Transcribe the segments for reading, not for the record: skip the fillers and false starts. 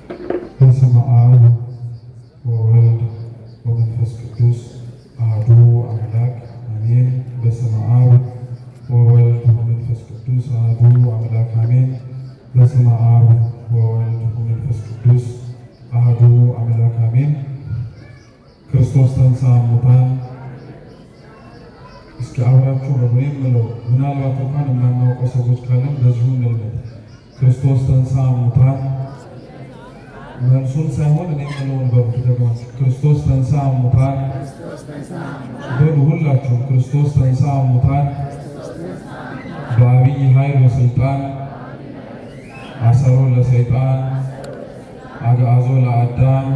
በስመ አብ ወወልድ ወመንፈስ ቅዱስ አሐዱ አምላክ አሜን። በስመ አብ ወወልድ ወመንፈስ ቅዱስ አሐዱ አምላክ አሜን። በስመ አብ ወወልድ ወመንፈስ ቅዱስ አሐዱ አምላክ አሜን። ክርስቶስ ተንሥአ እሙታን። እስኪ አብራችሁ በጎኔ ምለው። ምናልባት እንኳን የማናውቀው ሰዎች ካለን በዚሁ እንልመድ። ክርስቶስ ተንሥአ እሙታን። መልሱን ሳይሆን እኔ ምለውን በሉ ደግሞ ክርስቶስ ተንሥአ እሙታን በሉ ሁላችሁም። ክርስቶስ ተንሥአ እሙታን በዐቢይ ኃይል ወሥልጣን አሰሮ ለሰይጣን አግዓዞ ለአዳም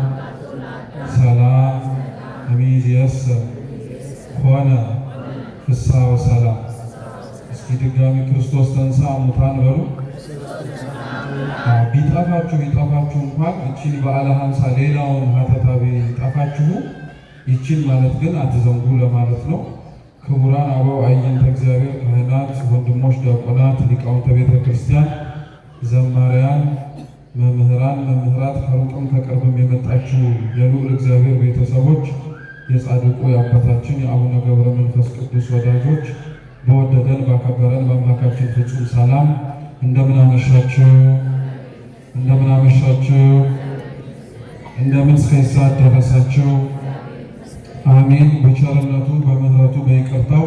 ሰላም እምይእዜሰ ኮነ ፍስሐ ወሰላም። እስኪ ድጋሚ ክርስቶስ ተንሥአ እሙታን በሉ። ቢጠፋችሁ እንኳን እቺን በዓለ ሀምሳ ሌላውን ሀተታ ቢጠፋችሁ ይቺን ማለት ግን አትዘንጉ ለማለት ነው። ክቡራን አበው አይንተ እግዚአብሔር ካህናት፣ ወንድሞች ዲያቆናት፣ ሊቃውንተ ቤተ ክርስቲያን፣ ዘማሪያን፣ መምህራን፣ መምህራት፣ ከሩቅም ከቅርብም የመጣችሁ የልዑል እግዚአብሔር ቤተሰቦች፣ የጻድቁ የአባታችን የአቡነ ገብረ መንፈስ ቅዱስ ወዳጆች፣ በወደደን ባከበረን በአምላካችን ፍጹም ሰላም እንደምን አመሻችሁ? እንደምን አመሻችሁ? እንደምን እስከ ሰዓት ደረሳችሁ? አሜን። በቸርነቱ በምሕረቱ በይቅርታው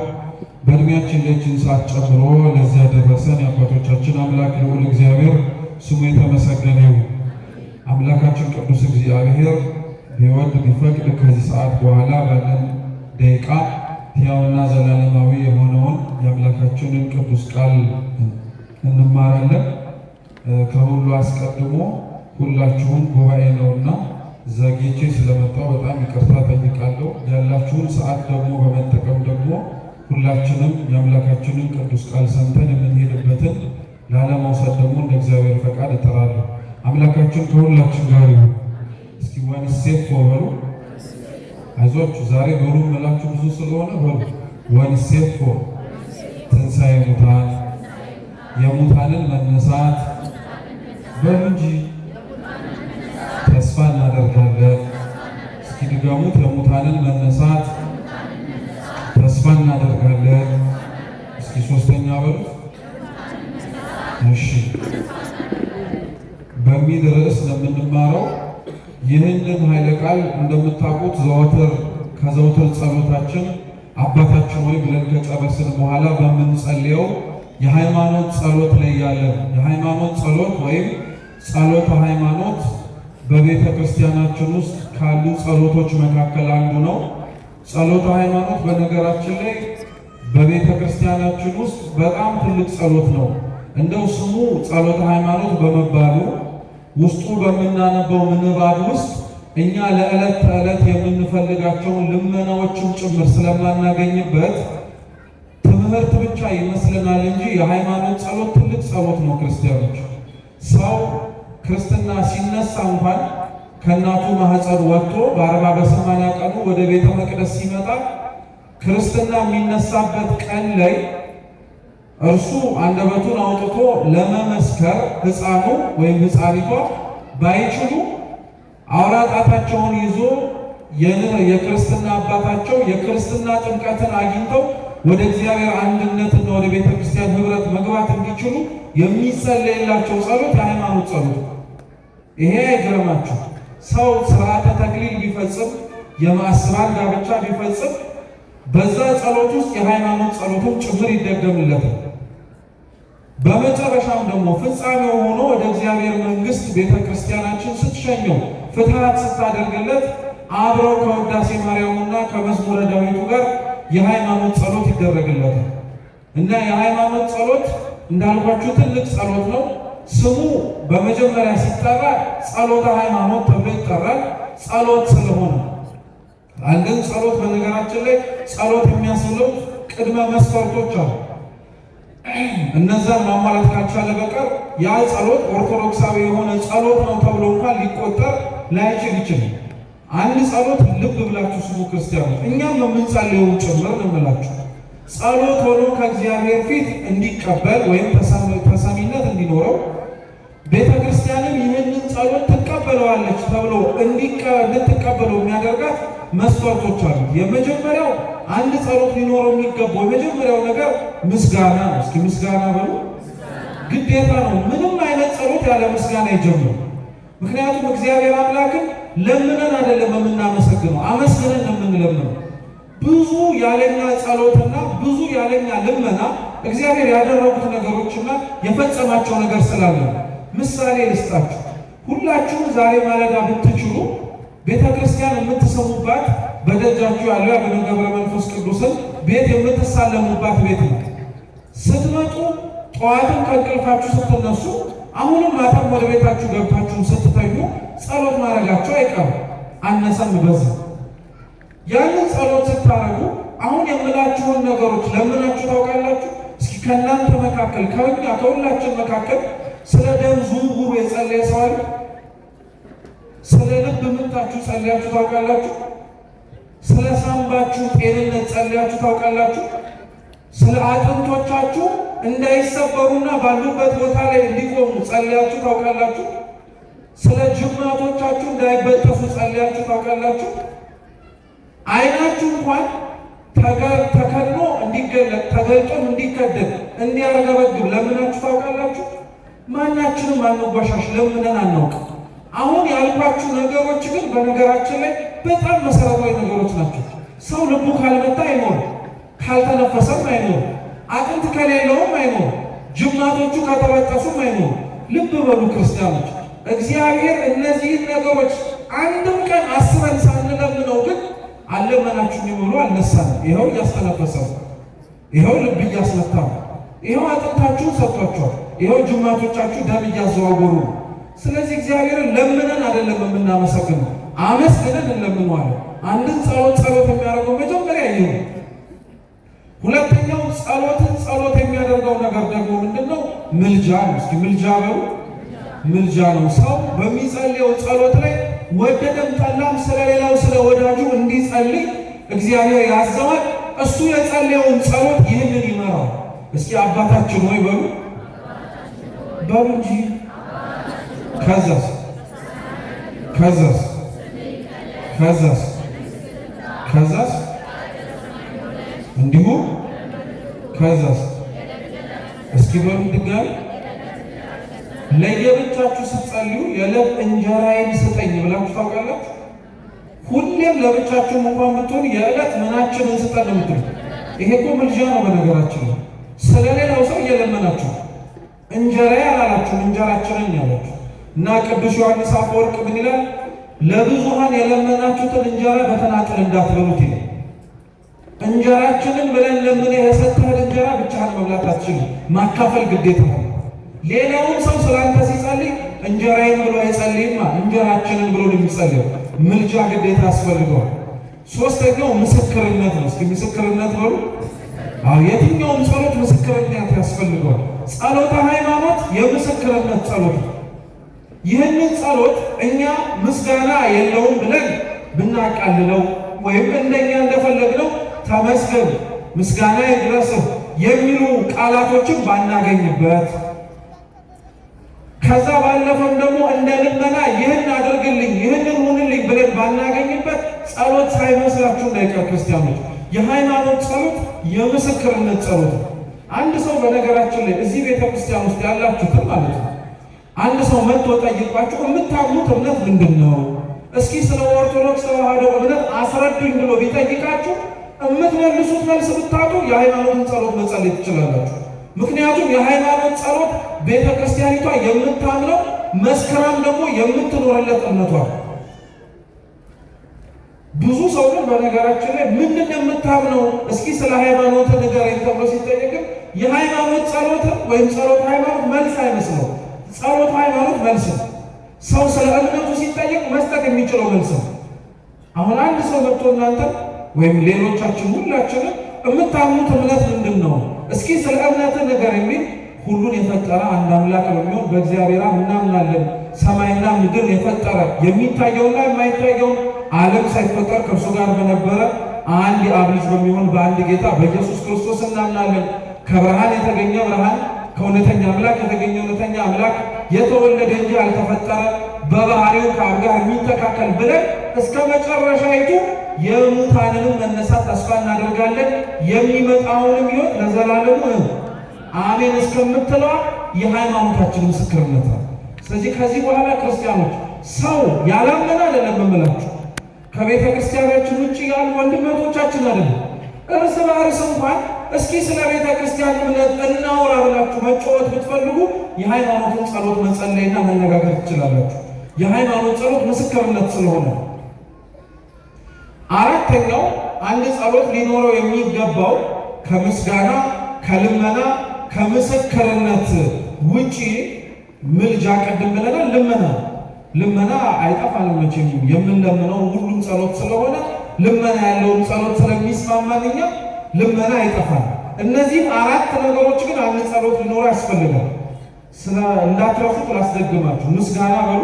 በእድሜያችን ለችን ሰዓት ጨምሮ ለዚያ ደረሰን የአባቶቻችን አምላክ ልዑል እግዚአብሔር ስሙ የተመሰገነ ይሁን። አምላካችን ቅዱስ እግዚአብሔር ቢወድ ቢፈቅድ ከዚህ ሰዓት በኋላ ባለን ደቂቃ ሕያውና ዘላለማዊ የሆነውን የአምላካችንን ቅዱስ ቃል እንማራለን። ከሁሉ አስቀድሞ ሁላችሁም ጉባኤ ነውና ዘግይቼ ስለመጣሁ በጣም ይቅርታ ጠይቃለሁ። ያላችሁን ሰዓት ደግሞ በመጠቀም ደግሞ ሁላችንም የአምላካችንን ቅዱስ ቃል ሰምተን የምንሄድበትን ላለመውሰድ ደግሞ እንደ እግዚአብሔር ፈቃድ እጠራለሁ። አምላካችን ከሁላችን ጋር ይሁን። እስኪ ወንሴፎ በሉ። አይዟችሁ ዛሬ በሉ መላችሁ ብዙ ስለሆነ በሉ። ወንሴፎ ትንሣኤ ሙታን፣ የሙታንን መነሳት በሉ እንጂ ተስፋ እናደርጋለን። እስኪ ድገሙት። የሙታንን መነሳት ተስፋ እናደርጋለን። እስኪ ሶስተኛ በሉት። እሺ በሚል ርዕስ ለምንማረው ይህንን ኃይለ ቃል እንደምታውቁት ከዘወትር ጸሎታችን አባታችን ሆይ ብለን ከጨረስን በኋላ በምንጸልየው የሃይማኖት ጸሎት ላይ ያለን የሃይማኖት ጸሎት ወይም ጸሎተ ሃይማኖት በቤተ ክርስቲያናችን ውስጥ ካሉ ጸሎቶች መካከል አንዱ ነው። ጸሎተ ሃይማኖት በነገራችን ላይ በቤተ ክርስቲያናችን ውስጥ በጣም ትልቅ ጸሎት ነው። እንደው ስሙ ጸሎተ ሃይማኖት በመባሉ ውስጡ በምናነበው ምንባብ ውስጥ እኛ ለዕለት ተዕለት የምንፈልጋቸውን ልመናዎችን ጭምር ስለማናገኝበት ትምህርት ብቻ ይመስለናል እንጂ የሃይማኖት ጸሎት ትልቅ ጸሎት ነው። ክርስቲያኖች ሰው ክርስትና ሲነሳ እንኳን ከእናቱ ማህፀን ወጥቶ በ40 በ80 ቀኑ ወደ ቤተ መቅደስ ሲመጣ ክርስትና የሚነሳበት ቀን ላይ እርሱ አንደበቱን አውጥቶ ለመመስከር ሕፃኑ ወይም ሕፃኒቷ ባይችሉ አውራ ጣታቸውን ይዞ የክርስትና አባታቸው የክርስትና ጥምቀትን አግኝተው ወደ እግዚአብሔር አንድነትና ወደ ቤተ ክርስቲያን ህብረት መግባት እንዲችሉ የሚጸለይላቸው ጸሎት የሃይማኖት ጸሎት። ይሄ አይገርማችሁ? ሰው ስርዓተ ተክሊል ቢፈጽም የማስባን ጋብቻ ቢፈጽም በዛ ጸሎት ውስጥ የሃይማኖት ጸሎቱን ጭምር ይደገምለታል። በመጨረሻም ደግሞ ፍጻሜው ሆኖ ወደ እግዚአብሔር መንግስት ቤተ ክርስቲያናችን ስትሸኘው ፍትሐት ስታደርግለት አብረው ከውዳሴ ማርያሙና ከመዝሙረ ዳዊቱ ጋር የሃይማኖት ጸሎት ይደረግለታል እና የሃይማኖት ጸሎት እንዳልኳችሁ ትልቅ ጸሎት ነው። ስሙ በመጀመሪያ ሲጠራ ጸሎተ ሃይማኖት ተብሎ ይጠራል። ጸሎት ስለሆነ አንድን ጸሎት በነገራችን ላይ ጸሎት የሚያስብለው ቅድመ መስፈርቶች አሉ። እነዛን ማሟላት ካልቻለ በቀር ያ ጸሎት ኦርቶዶክሳዊ የሆነ ጸሎት ነው ተብሎ እንኳን ሊቆጠር ላይችል ይችላል። አንድ ጸሎት ልብ ብላችሁ ስሙ ክርስቲያኖች፣ እኛም የምንጸልየው ጭምር እንምላችሁ ጸሎት ሆኖ ከእግዚአብሔር ፊት እንዲቀበል ወይም ተሰሚነት እንዲኖረው ቤተ ክርስቲያንም ይህንን ጸሎት ትቀበል ትቀበለዋለች ተብሎ እንድትቀበለው የሚያደርጋት መስፈርቶች አሉ። የመጀመሪያው አንድ ጸሎት ሊኖረው የሚገባው የመጀመሪያው ነገር ምስጋና ነው። እስኪ ምስጋና በሉ። ግዴታ ነው። ምንም አይነት ጸሎት ያለ ምስጋና አይጀምርም። ምክንያቱም እግዚአብሔር አምላክን ለምነን አይደለም የምናመሰግነው፣ አመስግነን ነው የምንለምነው። ብዙ ያለኛ ጸሎትና ብዙ ያለኛ ልመና እግዚአብሔር ያደረጉት ነገሮችና የፈጸማቸው ነገር ስላለ ምሳሌ ልስጣችሁ። ሁላችሁም ዛሬ ማለዳ ብትችሉ ቤተ ክርስቲያን የምትሰሙባት በደጃችሁ ያለው የአቡነ ገብረ መንፈስ ቅዱስን ቤት የምትሳለሙባት ቤት ነው። ስትመጡ ጠዋትም ከእንቅልፋችሁ ስትነሱ፣ አሁንም ማታም ወደ ቤታችሁ ገብታችሁ ስትተኙ ጸሎት ማድረጋችሁ አይቀርም፣ አነሰም በዛ። ያንን ጸሎት ስታረጉ አሁን የምላችሁን ነገሮች ለምናችሁ ታውቃላችሁ? እስኪ ከእናንተ መካከል ከሁላችን መካከል ስለ ደም ዝውውሩ የጸለየ ሰው አለ? ስለ ልብ ምታችሁ ጸልያችሁ ታውቃላችሁ? ስለ ሳምባችሁ ጤንነት ጸልያችሁ ታውቃላችሁ? ስለ አጥንቶቻችሁ እንዳይሰበሩና ባሉበት ቦታ ላይ እንዲቆሙ ጸልያችሁ ታውቃላችሁ? ስለ ጅማቶቻችሁ እንዳይበጠሱ ጸልያችሁ ታውቃላችሁ? ዓይናችሁ እንኳን ተከድኖ እንዲገለጥ ተገልጦም እንዲከደን እንዲያረገበግብ ለምናችሁ ታውቃላችሁ? ማናችንም አንጓሻሽ ለምነን አናውቅ። አሁን ያልኳችሁ ነገሮች ግን በነገራችን ላይ በጣም መሰረታዊ ነገሮች ናቸው። ሰው ልቡ ካልመታ አይኖርም፣ ካልተነፈሰም አይኖርም፣ አጥንት ከሌለውም አይኖርም፣ ጅማቶቹ ከተበጠሱም አይኖርም። ልብ በሉ ክርስቲያኖች፣ እግዚአብሔር እነዚህን ነገሮች አንድም ቀን አስበን ሳንለምነው ግን አለመናችሁ ብሎ አልነሳንም። ይኸው እያስተነፈሰ ነው። ይኸው ልብ እያስመታ ነው። ይኸው አጥንታችሁን ሰጥቷቸዋል። ይኸው ጅማቶቻችሁ ደም እያዘዋወሩ ነው። ስለዚህ እግዚአብሔርን ለምነን አይደለም የምናመሰግነው፣ አመስግነን እንለምነዋለን። አንድን ጸሎት የሚያደርገው መጀመሪያ ይሄ ነው። ሁለተኛው ጸሎት የሚያደርገው ነገር ደግሞ ምንድነው? ምልጃ ነው። እስኪ ምልጃ በሉ። ምልጃ ነው። ሰው በሚጸልየው ጸሎት ላይ ወደደም ጠላም ስለሌላው ስለ ወዳጁ እንዲጸልይ እግዚአብሔር ያዘዋል። እሱ የጸለየውን ጸሎት ይህንን ይመራል። እስኪ አባታችን ሆይ በሉ በሉ እንጂ ከዛስ እንዲሁ ከዛስ እስኪ በሉ ድጋሚ ለየብቻችሁ ስትጸልዩ የዕለት እንጀራዬን ስጠኝ ብላችሁ ታውቃላችሁ? ሁሌም ለብቻችሁም እንኳን ብትሆኑ የዕለት ምናችንን ስጠን የምትሉ ይሄ እኮ ምልጃ ነው። በነገራችን ነው። ስለሌላው ሰው እየለመናችሁ እንጀራዬ አላላችሁም፣ እንጀራችንን ያላችሁ እና ቅዱስ ዮሐንስ አፈወርቅ ምን ይላል? ለብዙሃን የለመናችሁትን እንጀራ በተናጥል እንዳትበሉት ይላል። እንጀራችንን ብለን ለምን የሰጠህን እንጀራ ብቻህን መብላት አትችልም፣ ማካፈል ግዴታ ነው። ሌላውን ሰው ስላንተ ሲጸልይ እንጀራዬን ብሎ አይጸልይማ፣ እንጀራችንን ብሎ ነው የሚጸልየው። ምልጃ ግዴታ ያስፈልገዋል። ሶስተኛው ምስክርነት ነው። እስኪ ምስክርነት በሉ። አዎ የትኛውም ጸሎት ምስክርነት ያስፈልገዋል። ጸሎተ ሃይማኖት የምስክርነት ጸሎት ነው። ይህንን ጸሎት እኛ ምስጋና የለውም ብለን ብናቃልለው ወይም እንደኛ እንደፈለግነው ተመስገን፣ ምስጋና ይድረስህ የሚሉ ቃላቶችን ባናገኝበት፣ ከዛ ባለፈም ደግሞ እንደ ልመና ይህን አድርግልኝ ይህንን ሁንልኝ ብለን ባናገኝበት ጸሎት ሳይመስላችሁ እንዳይቀር ክርስቲያኖች፣ የሃይማኖት ጸሎት የምስክርነት ጸሎት ነው። አንድ ሰው በነገራችን ላይ እዚህ ቤተ ክርስቲያን ውስጥ ያላችሁትን ማለት ነው፣ አንድ ሰው መጥቶ ጠይቋችሁ የምታምኑት እምነት ምንድን ነው? እስኪ ስለ ኦርቶዶክስ ተዋሕዶ እምነት አስረዱኝ ብሎ ቢጠይቃችሁ የምትመልሱት መልስ ብታጡ የሃይማኖትን ጸሎት መጸለይ ትችላላችሁ። ምክንያቱም የሃይማኖት ጸሎት ቤተ ክርስቲያኒቷ የምታምነው መስከረም ደግሞ የምትኖርለት እምነቷ። ብዙ ሰው ግን በነገራችን ላይ ምንድን የምታምነው እስኪ ስለ ሃይማኖት ንገረኝ ተብሎ ሲጠየቅም የሃይማኖት ጸሎት ወይም ጸሎት ሃይማኖት መልስ አይመስለው። ጸሎት ሃይማኖት መልስ ነው። ሰው ስለ እምነቱ ሲጠየቅ መስጠት የሚችለው መልስ ነው። አሁን አንድ ሰው መጥቶ እናንተ ወይም ሌሎቻችን ሁላችንም የምታምኑት እምነት ምንድን ነው? እስኪ ስለ እምነት ነገር የሚል ሁሉን የፈጠረ አንድ አምላክ በሚሆን በእግዚአብሔር እናምናለን። ሰማይና ምድር የፈጠረ የሚታየውና የማይታየውን ዓለም ሳይፈጠር ከእርሱ ጋር በነበረ አንድ የአብ ልጅ በሚሆን በአንድ ጌታ በኢየሱስ ክርስቶስ እናምናለን። ከብርሃን የተገኘ ብርሃን፣ ከእውነተኛ አምላክ የተገኘ እውነተኛ አምላክ የተወለደ እንጂ ያልተፈጠረ በባህሪው ከአብ ጋር የሚተካከል ብለን እስከ መጨረሻይቱ የሙታንንም መነሳት ተስፋ እናደርጋለን። የሚመጣውንም ሕይወት ለዘላለሙ አሜን እስከምትለዋ የሃይማኖታችን ምስክርነት ነው። ስለዚህ ከዚህ በኋላ ክርስቲያኖች ሰው ያላመነ አይደለም የምላችሁ፣ ከቤተ ክርስቲያናችን ውጭ ያሉ ወንድሞቻችን አይደለም። እርስ በእርስ እንኳን እስኪ ስለ ቤተ ክርስቲያን እምነት እናውራ ብላችሁ መጫወት ብትፈልጉ የሃይማኖትን ጸሎት መጸለይና መነጋገር ትችላላችሁ። የሃይማኖት ጸሎት ምስክርነት ስለሆነ። አራተኛው አንድ ጸሎት ሊኖረው የሚገባው ከምስጋና፣ ከልመና፣ ከምስክርነት ውጪ ምልጃ ቀደም ብለናል። ልመና አይጠፋንም መቼም የምንለምነው ሁሉም ጸሎት ስለሆነ ልመና ያለውን ጸሎት ስለሚስማማን እኛ ልመና አይጠፋም። እነዚህም አራት ነገሮች ግን አንድ ጸሎት ሊኖር ያስፈልጋል። እንዳትረፉት ላስደግማችሁ። ምስጋና በሉ፣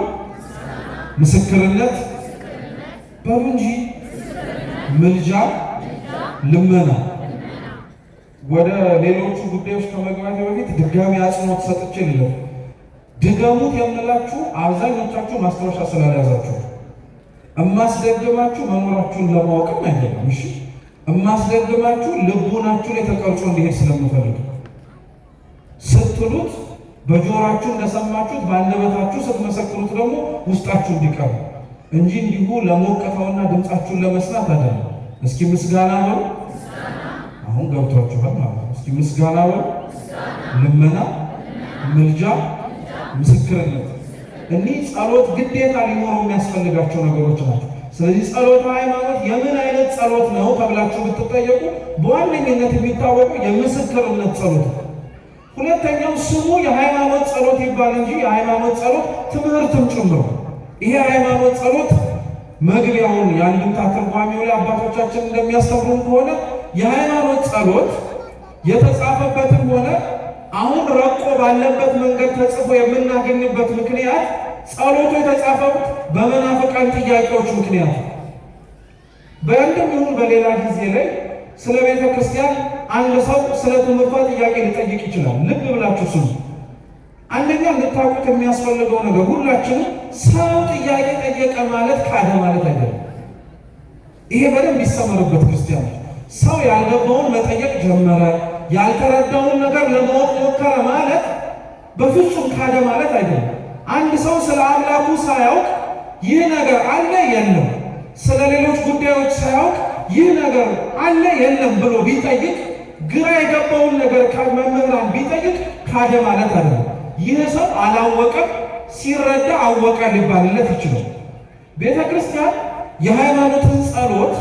ምስክርነት በሉ እንጂ ምልጃ፣ ልመና። ወደ ሌሎቹ ጉዳዮች ከመግባቴ በፊት ድጋሚ አጽንኦት ሰጥቼ ልለፍ። ድገሙት የምላችሁ አብዛኞቻችሁ ማስታወሻ ስላልያዛችሁ፣ እማስደግማችሁ መኖራችሁን ለማወቅም አይደለም። እሺ፣ እማስደግማችሁ ልቡናችሁ ላይ ተቀርጾ እንዲሄድ ስለምፈልግ ስትሉት በጆሮአችሁ እንደሰማችሁት በአንደበታችሁ ስትመሰክሩት ደግሞ ውስጣችሁ እንዲቀር እንጂ እንዲሁ ለሞቀታውና ድምፃችሁን ለመስማት አይደለም። እስኪ ምስጋና ነው። አሁን ገብቷችኋል ማለት ነው። እስኪ ምስጋና ነው፣ ልመና፣ ምልጃ፣ ምስክርነት። እኒህ ጸሎት ግዴታ ሊኖረው የሚያስፈልጋቸው ነገሮች ናቸው። ስለዚህ ጸሎተ ሃይማኖት የምን አይነት ጸሎት ነው ተብላችሁ ብትጠየቁ በዋነኝነት የሚታወቀው የምስክርነት ጸሎት ነው። ሁለተኛው ስሙ የሃይማኖት ጸሎት ይባል እንጂ የሃይማኖት ጸሎት ትምህርትም ጭምር። ይሄ ሃይማኖት ጸሎት መግቢያውን የአንድምታ ትርጓሜው ላይ አባቶቻችን እንደሚያስተምሩን ከሆነ የሃይማኖት ጸሎት የተጻፈበትም ሆነ አሁን ረቆ ባለበት መንገድ ተጽፎ የምናገኝበት ምክንያት ጸሎቱ የተጻፈው በመናፍቃን ጥያቄዎች ምክንያት በአንድም ይሁን በሌላ ጊዜ ላይ ስለ ቤተ ክርስቲያን አንድ ሰው ስለ ትምህርቷ ጥያቄ ሊጠይቅ ይችላል። ልብ ብላችሁ ስሙ። አንደኛ ልታውቁት የሚያስፈልገው ነገር ሁላችንም ሰው ጥያቄ ጠየቀ ማለት ካደ ማለት አይደለም። ይሄ በደንብ ይሰመርበት ክርስቲያኖች። ሰው ያልገባውን መጠየቅ ጀመረ፣ ያልተረዳውን ነገር ለማወቅ ሞከረ ማለት በፍጹም ካደ ማለት አይደለም። አንድ ሰው ስለ አምላኩ ሳያውቅ ይህ ነገር አለ የለም፣ ስለ ሌሎች ጉዳዮች ሳያውቅ ይህ ነገር አለ የለም ብሎ ቢጠይቅ፣ ግራ የገባውን ነገር ከመምህራን ቢጠይቅ ካደ ማለት አይደለም። ይህ ሰው አላወቀም፣ ሲረዳ አወቀ ሊባልለት ይችላል። ቤተ ክርስቲያን የሃይማኖትን ጸሎት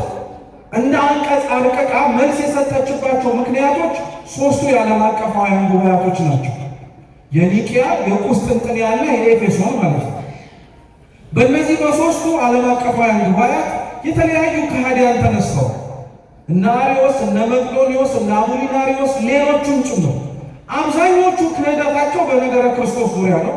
እንደ አንቀጽ አርቅቃ መልስ የሰጠችባቸው ምክንያቶች ሦስቱ የዓለም አቀፋውያን ጉባኤቶች ናቸው። የኒቅያ፣ የቁስጥንጥንያና የኤፌሶን ማለት ነው። በእነዚህ በሦስቱ ዓለም አቀፋውያን ጉባኤያት የተለያዩ ከሃዲያን ተነስተው እነ አርዮስ፣ እነ መቅዶኒዎስ፣ እነ አቡሊናሪዎስ ሌሎቹም ጭምር አብዛኞቹ ክህደታቸው በነገረ ክርስቶስ ዙሪያ ነው።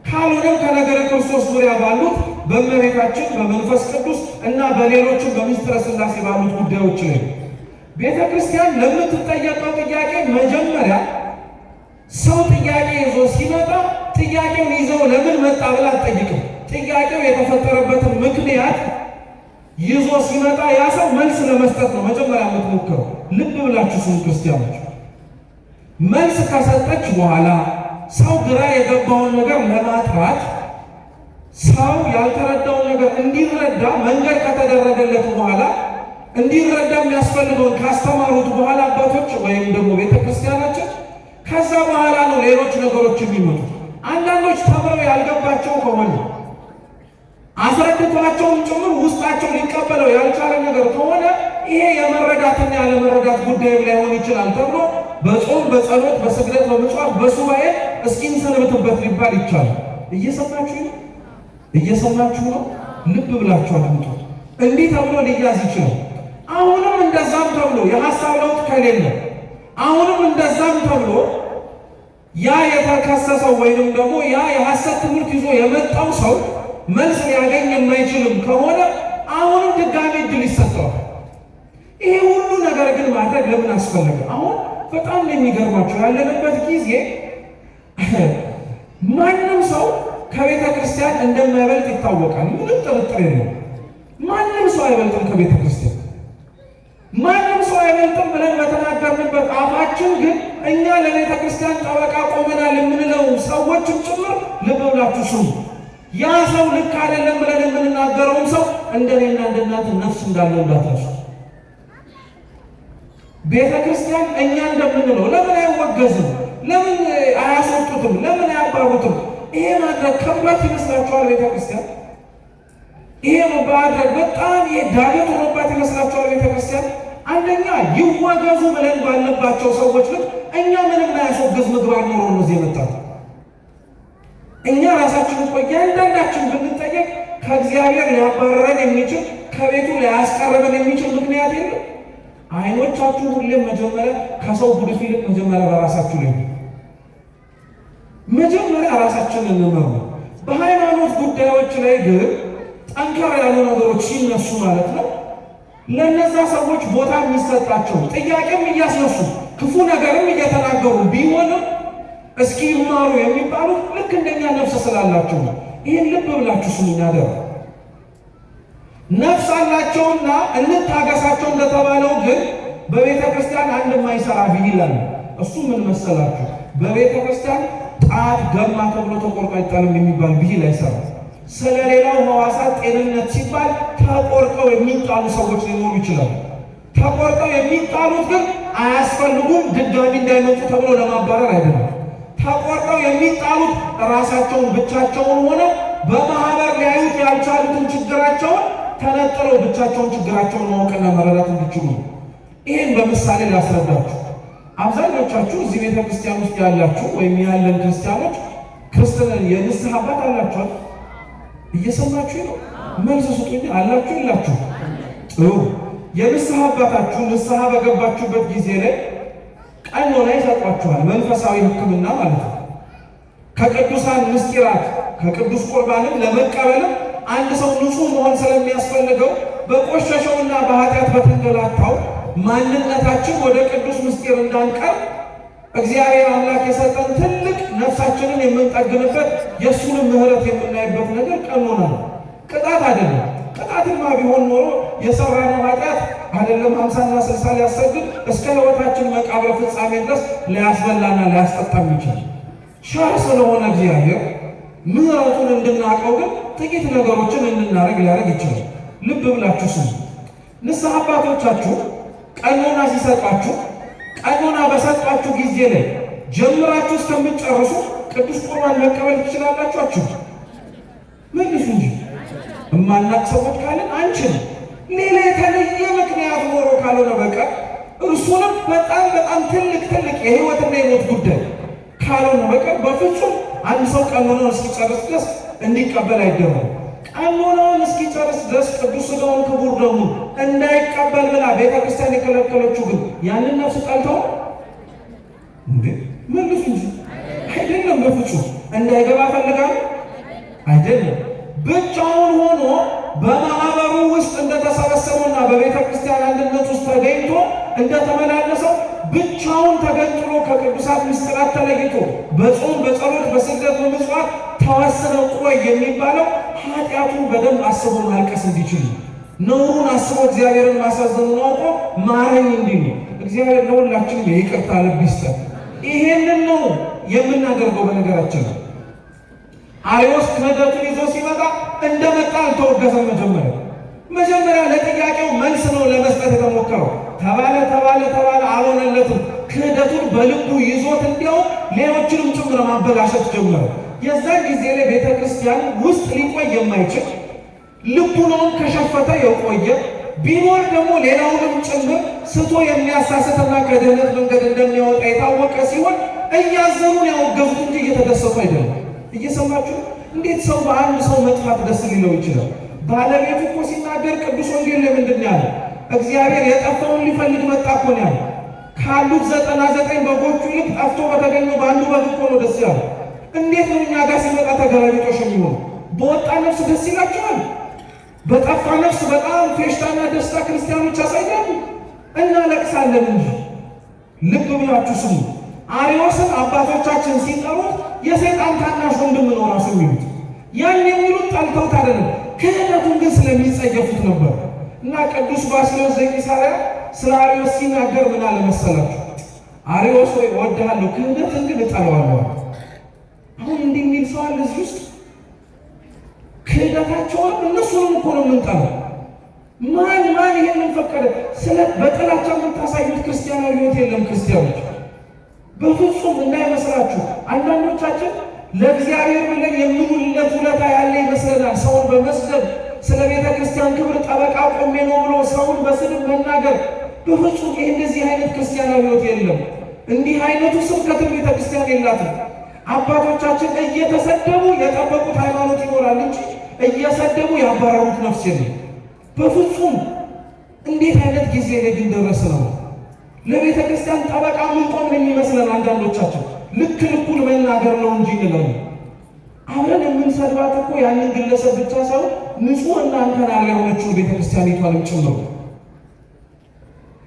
ካልሆነም ከነገረ ክርስቶስ ዙሪያ ባሉት በእመቤታችን በመንፈስ ቅዱስ እና በሌሎችም በምስጢረ ሥላሴ ባሉት ጉዳዮች ላይ ቤተ ክርስቲያን ለምትጠየቀው ጥያቄ መጀመሪያ ሰው ጥያቄ ይዞ ሲመጣ ጥያቄውን ይዘው ለምን መጣ ብላ አትጠይቅም። ጥያቄው የተፈጠረበትን ምክንያት ይዞ ሲመጣ ያ ሰው መልስ ለመስጠት ነው መጀመሪያ የምትሞክረው። ልብ ብላችሁ ስሙ ክርስቲያኖች። መልስ ከሰጠች በኋላ ሰው ግራ የገባውን ነገር ለማጥራት ሰው ያልተረዳውን ነገር እንዲረዳ መንገድ ከተደረገለት በኋላ እንዲረዳ የሚያስፈልገውን ካስተማሩት በኋላ አባቶች ወይም ደግሞ ቤተክርስቲያናችን ከዛ በኋላ ነው ሌሎች ነገሮች የሚመጡት። አንዳንዶች ተምረው ያልገባቸው ከሆነ አስረድቷቸውም ጭምር ውስጣቸው ሊቀበለው ያልቻለ ነገር ከሆነ ይሄ የመረዳትና ያለመረዳት ጉዳይ ላይሆን ይችላል ተብሎ በጾም በጸሎት በስግደት በምጽዋት በሱባኤ እስኪንሰንብትበት ሊባል ይቻላል። እየሰማችሁ ነው? ልብ ብላችሁ አድምጡት። እንዲህ ተብሎ ሊያዝ ይችላል። አሁንም እንደዛም ተብሎ የሐሳብ ለውጥ ከሌለ አሁንም እንደዛም ተብሎ ያ የተከሰሰው ወይንም ደግሞ ያ የሐሰት ትምህርት ይዞ የመጣው ሰው መልስ ሊያገኝ የማይችልም ከሆነ አሁንም ድጋሚ እድል ይሰጠዋል። ይሄ ሁሉ ነገር ግን ማድረግ ለምን አስፈለገ? አሁን በጣም የሚገርማቸው ያለንበት ጊዜ ማንም ሰው ከቤተ ክርስቲያን እንደማይበልጥ ይታወቃል። ምንም ጥርጥር የለም። ማንም ሰው አይበልጥም ከቤተ ክርስቲያን። ማንም ሰው አይበልጥም ብለን በተናገርንበት አፋችን ግን እኛ ለቤተ ክርስቲያን ጠበቃ ቆመናል የምንለው ሰዎችም ጭምር ልብ ብላችሁ ስሙ። ያ ሰው ልክ አይደለም ብለን የምንናገረውም ሰው እንደኔና እንደናንተ ነፍስ እንዳለው እንዳትረሱ። ቤተ ክርስቲያን እኛ እንደምንለው ለምን አይወገዝም? ለምን አያስወጡትም? ለምን አያባሩትም? ይሄ ማድረግ ከብላት ይመስላችኋል? ቤተ ክርስቲያን ይሄ ማድረግ በጣም ዳገት ሆኖባት ይመስላችኋል? ቤተ ክርስቲያን አንደኛ ይወገዙ ብለን ባለባቸው ሰዎች ልክ እኛ ምንም አያስወግዝ ምግባር ኖሮ ነው እዚህ የመጣው። እኛ ራሳችን እኮ እያንዳንዳችን ብንጠየቅ ከእግዚአብሔር ሊያባረረን የሚችል ከቤቱ ሊያስቀርበን የሚችል ምክንያት የለም። አይኖቻችሁ ሁሌም መጀመሪያ ከሰው ጉድፍ ይልቅ መጀመሪያ በራሳችሁ ላይ መጀመሪያ ራሳችንን እንመርምር። በሃይማኖት ጉዳዮች ላይ ግን ጠንካራ ያሉ ነገሮች ሲነሱ ማለት ነው ለነዛ ሰዎች ቦታ የሚሰጣቸው ጥያቄም እያስነሱ ክፉ ነገርም እየተናገሩ ቢሆንም እስኪ ይማሩ የሚባሉት ልክ እንደኛ ነፍስ ስላላቸው ነው። ይህን ልብ ብላችሁ ስሙኝ አደራ። ነፍስ አላቸውና እንታገሳቸው እንደተባለው ግን በቤተ ክርስቲያን አንድ የማይሰራ ብሂል አለ። እሱ ምን መሰላችሁ? በቤተ ክርስቲያን ጣት ገማ ተብሎ ተቆርጦ አይጣልም የሚባል ብሂል አይሰራም። ስለሌላው ሕዋሳት ጤንነት ሲባል ተቆርጠው የሚጣሉ ሰዎች ሊኖሩ ይችላሉ። ተቆርጠው የሚጣሉት ግን አያስፈልጉም ድጋሚ እንዳይመጡ ተብሎ ለማባረር አይደለም። ተቆርጠው የሚጣሉት ራሳቸውን ብቻቸውን ሆነው በማህበር ሊያዩት ያልቻሉትን ችግራቸውን ተነጥለው ብቻቸውን ችግራቸውን ማወቅና መረዳት እንዲችሉ። ይህን በምሳሌ ላስረዳችሁ። አብዛኞቻችሁ እዚህ ቤተ ክርስቲያን ውስጥ ያላችሁ ወይም ያለን ክርስቲያኖች ክርስትናን የንስሐ አባት አላችኋል። እየሰማችሁ ነው? መልስ ስጡኝ። አላችሁ የላችሁ? ጥሩ። የንስሐ አባታችሁ ንስሐ በገባችሁበት ጊዜ ላይ ቀኖና ይሰጧችኋል። መንፈሳዊ ሕክምና ማለት ነው። ከቅዱሳን ምስጢራት ከቅዱስ ቁርባንም ለመቀበልም አንድ ሰው ንጹሕ መሆን ስለሚያስፈልገው በቆሸሸውና በኃጢአት በተንገላታው ማንነታችን ወደ ቅዱስ ምስጢር እንዳንቀር እግዚአብሔር አምላክ የሰጠን ትልቅ ነፍሳችንን የምንጠግንበት የእሱንም ምሕረት የምናይበት ነገር ቀኖና ነው። ቅጣት አይደለም። ቅጣትማ ቢሆን ኖሮ የሰራነው ኃጢአት አይደለም 50 እና 60 ሊያሰግድ እስከ ሕይወታችን መቃብር ፍጻሜ ድረስ ሊያስበላና ሊያስጠጣም ይችላል። ቸር ስለሆነ እግዚአብሔር ምሕረቱን እንድናውቀው ግን ጥቂት ነገሮችን እንድናደርግ ሊያደርግ ይችላል። ልብ ብላችሁ ስሙ። ንስሐ አባቶቻችሁ ቀኖና ሲሰጧችሁ ቀኖና በሰጧችሁ ጊዜ ላይ ጀምራችሁ እስከምትጨርሱ ቅዱስ ቁርባን መቀበል ትችላላችሁ? መልሱ እንጂ እማናቅ ሰዎች ካለን አንችልም። ሌላ የተለየ ምክንያት ኖሮ ካልሆነ በቀር እርሱንም በጣም ትልቅ የሕይወትና የሞት ጉዳይ ካልሆነ በቀር በፍጹም አንድ ሰው ቀኖናውን እስኪጨርስ ድረስ እንዲቀበል አይደረግም። ቀኖናውን እስኪጨርስ ድረስ ቅዱስ ሥጋውን ክቡር ደሙን እንዳይቀበል ብላ ቤተ ክርስቲያን የከለከለችው ግን ያንን ነፍስ ጠልተው እንዴ? መልሱ እንጂ አይደለም። በፍጹም እንዳይገባ ፈልጋሉ አይደለም። ብቻውን ሆኖ በማህበሩ ውስጥ እንደተሰበሰበውና በቤተ ክርስቲያን አንድነት ውስጥ ተገኝቶ እንደተመላለሰው ብቻውን ተገንጥሎ ከቅዱሳት ምስጢራት ተለይቶ በጾም በጸሎት በስግደት በምጽዋት ተወስነው ቆይ የሚባለው ኃጢአቱን በደንብ አስቦ ማልቀስ እንዲችል ነውሩን አስቦ እግዚአብሔርን ማሳዘኑን አውቆ ማረኝ እንዲል እግዚአብሔር ለሁላችንም የይቅርታ ልብ ይስጠን። ይሄንን ነው የምናደርገው። በነገራችን አርዮስ ክህደቱን ይዞ ሲመጣ እንደመጣ አልተወገዘም። መጀመሪያ ለጥያቄው መልስ ነው ለመስጠት የተሞከረው። ተባለ አልሆነለትም። ክህደቱን በልቡ ይዞት እንዲያውም ሌሎችንም ጭምር ማበላሸት ጀመረ። የዛን ጊዜ ላይ ቤተ ክርስቲያን ውስጥ ሊቆይ የማይችል ልቡናውን ከሸፈተ የቆየ ቢኖር ደግሞ ሌላውንም ጭምር ስቶ የሚያሳስትና ከድህነት መንገድ እንደሚያወጣ የታወቀ ሲሆን እያዘኑን ያወገዙት እንጂ እየተደሰቱ አይደለም። እየሰማችሁ እንዴት ሰው በአንድ ሰው መጥፋት ደስ ሊለው ይችላል? ባለቤቱ እኮ ሲናገር ቅዱስ ወንጌል ላይ ምንድን ያለ? እግዚአብሔር የጠፋውን ሊፈልግ መጣ እኮ ነው ያለ። ካሉት 99 በጎቹ ይልቅ ጠፍቶ በተገኘው በአንዱ በግ እኮ ነው ደስ ያለ። እንዴት ነው እኛ ጋር ሲመጣ ተገላቢጦሽ የሚሆን? በወጣ ነፍስ ደስ ይላቸዋል። በጠፋ ነፍስ በጣም ፌሽታና ደስታ ክርስቲያኖች ያሳያሉ። እናለቅሳለን እንጂ። ልብ ብላችሁ ስሙ። አርዮስን አባቶቻችን ሲጠሩት የሰይጣን ታናሽ ወንድም ነው ራሱ የሚሉት። ያን የሚሉት ጠልተውት አይደለም፣ ክህደቱን ግን ስለሚጸየፉት ነበር። እና ቅዱስ ባስልዮስ ዘቂሳርያ ስለ አርዮስ ሲናገር ምን አለ መሰላችሁ? አርዮስ ወይ እወድሃለሁ፣ ክህደትን ግን እጠላዋለሁ። አሁን እንዲህ የሚል ሰው አለ እዚህ ውስጥ። ክህደታቸውን እነሱንም እኮ ነው የምንጠላው። ማን ይሄንን ፈቀደ? ስለ በጥላቻ የምታሳዩት ክርስቲያናዊ ሕይወት የለም። ክርስቲያኖች በፍጹም እንዳይመስላችሁ። አንዳንዶቻችን ለእግዚአብሔር ብለን የምንውልለት ውለታ ያለ ይመስለናል። ሰውን በመስደብ ስለ ቤተ ክርስቲያን ክብር ጠበቃ ቆሜ ነው ብሎ ሰውን በስድብ መናገር፣ በፍጹም ይህ እንደዚህ አይነት ክርስቲያናዊ ሕይወት የለም። እንዲህ አይነቱ ስብከትን ቤተ ክርስቲያን የላትም። አባቶቻችን እየተሰደቡ የጠበቁት ሃይማኖት ይኖራል እንጂ እየሰደቡ ያባረሩት ነፍስ የለም። በፍጹም እንዴት አይነት ጊዜ ላይ ግን ደረስ ነው። ለቤተ ክርስቲያን ጠበቃ ምን ቆም የሚመስለን አንዳንዶቻችን ልክ ልኩን መናገር ነው እንጂ እንላለን። አብረን የምንሰድባት እኮ ያንን ግለሰብ ብቻ ሳይሆን ንጹሕ እና እንከናል የሆነችውን ቤተ ክርስቲያኒቷንም ጭምር።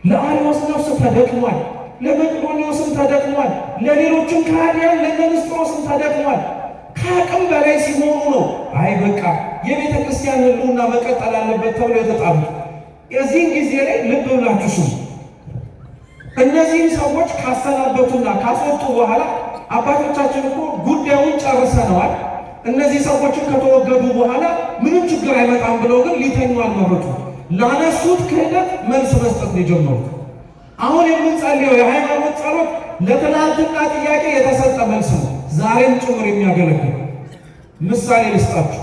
ለአርዮስ ነፍስ ተደክሟል፣ ለመቅዶንዮስም ተደክሟል፣ ለሌሎችም ከሃዲያን ለንስጥሮስም ተደክሟል። ከአቅም በላይ ሲሆኑ ነው አይ በቃ የቤተ ክርስቲያን ሕልውና መቀጠል አለበት ተብሎ የተጣሉት። የዚህን ጊዜ ላይ ልብ ብላችሁ ስሙ። እነዚህም ሰዎች ካሰናበቱና ካስወጡ በኋላ አባቶቻችን እኮ ጉዳዩን ጨርሰነዋል፣ እነዚህ ሰዎችን ከተወገዱ በኋላ ምንም ችግር አይመጣም ብለው ግን ሊተኙ አልመረጡ። ላነሱት ክህደት መልስ መስጠት ነው የጀመሩት። አሁን የምንጸልየው የሃይማኖት ጸሎት ለትናንትና ጥያቄ የተሰጠ መልስ ነው፣ ዛሬም ጭምር የሚያገለግል። ምሳሌ ልስጣችሁ።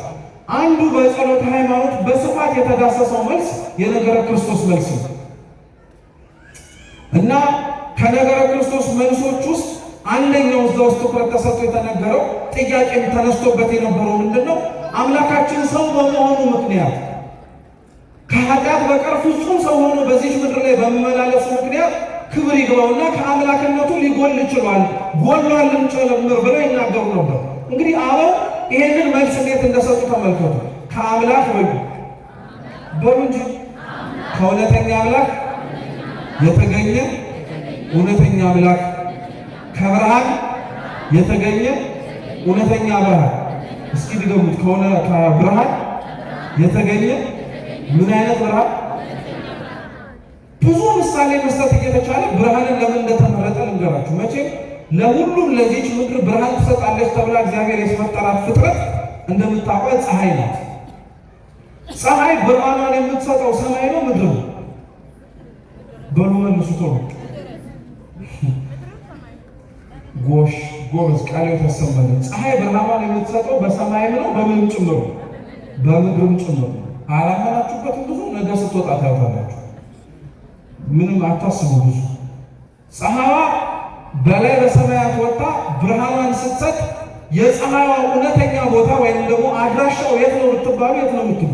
አንዱ በጸሎት ሃይማኖት በስፋት የተዳሰሰው መልስ የነገረ ክርስቶስ መልስ ነው እና ከነገረ ክርስቶስ መልሶች ውስጥ አንደኛው እዛ ውስጥ ትኩረት ተሰጥቶ የተነገረው ጥያቄም ተነስቶበት የነበረው ምንድን ነው? አምላካችን ሰው በመሆኑ ምክንያት ከኃጢአት በቀር ፍጹም ሰው ሆኖ በዚህ ምድር ላይ በመመላለሱ ምክንያት ክብር ይግባውና ከአምላክነቱ ሊጎል ይችላል፣ ጎሏልም ጭምር ብለው ይናገሩ ነበር። እንግዲህ አበው ይሄንን መልስ እንዴት እንደሰጡ ተመልከቱ። ከአምላክ በሉ እንጂ ከእውነተኛ አምላክ የተገኘ እውነተኛ አምላክ፣ ከብርሃን የተገኘ እውነተኛ ብርሃን። እስኪ ድገሙት። ከብርሃን የተገኘ ምን አይነት ብርሃን? ብዙ ምሳሌ መስጠት እየተቻለ ብርሃንን ለምን እንደተመረጠ ልንገራችሁ። መቼም ለሁሉም ለዚች ምድር ብርሃን ትሰጣለች ተብላ እግዚአብሔር የፈጠራት ፍጥረት እንደምታውቀው ፀሐይ ናት። ፀሐይ ብርሃኗን የምትሰጠው ሰማይ ነው ምድር ነው? በሉ መልሱት ነው። ጎሽ ጎበዝ፣ ቃል ተሰማለ። ፀሐይ ብርሃኗን የምትሰጠው በሰማይም ነው በምንም ጭምር ነው፣ በምድርም ጭምር ነው። አላመናችሁበትም? ብዙ ነገር ስትወጣ ታያታላችሁ። ምንም አታስቡ። ብዙ ፀሐይዋ በላይ በሰማያት ወጣ ብርሃኗን ስትሰጥ የፀሐይዋ እውነተኛ ቦታ ወይም ደግሞ አድራሻው የት ነው ብትባሉ የት ነው የምትሉ?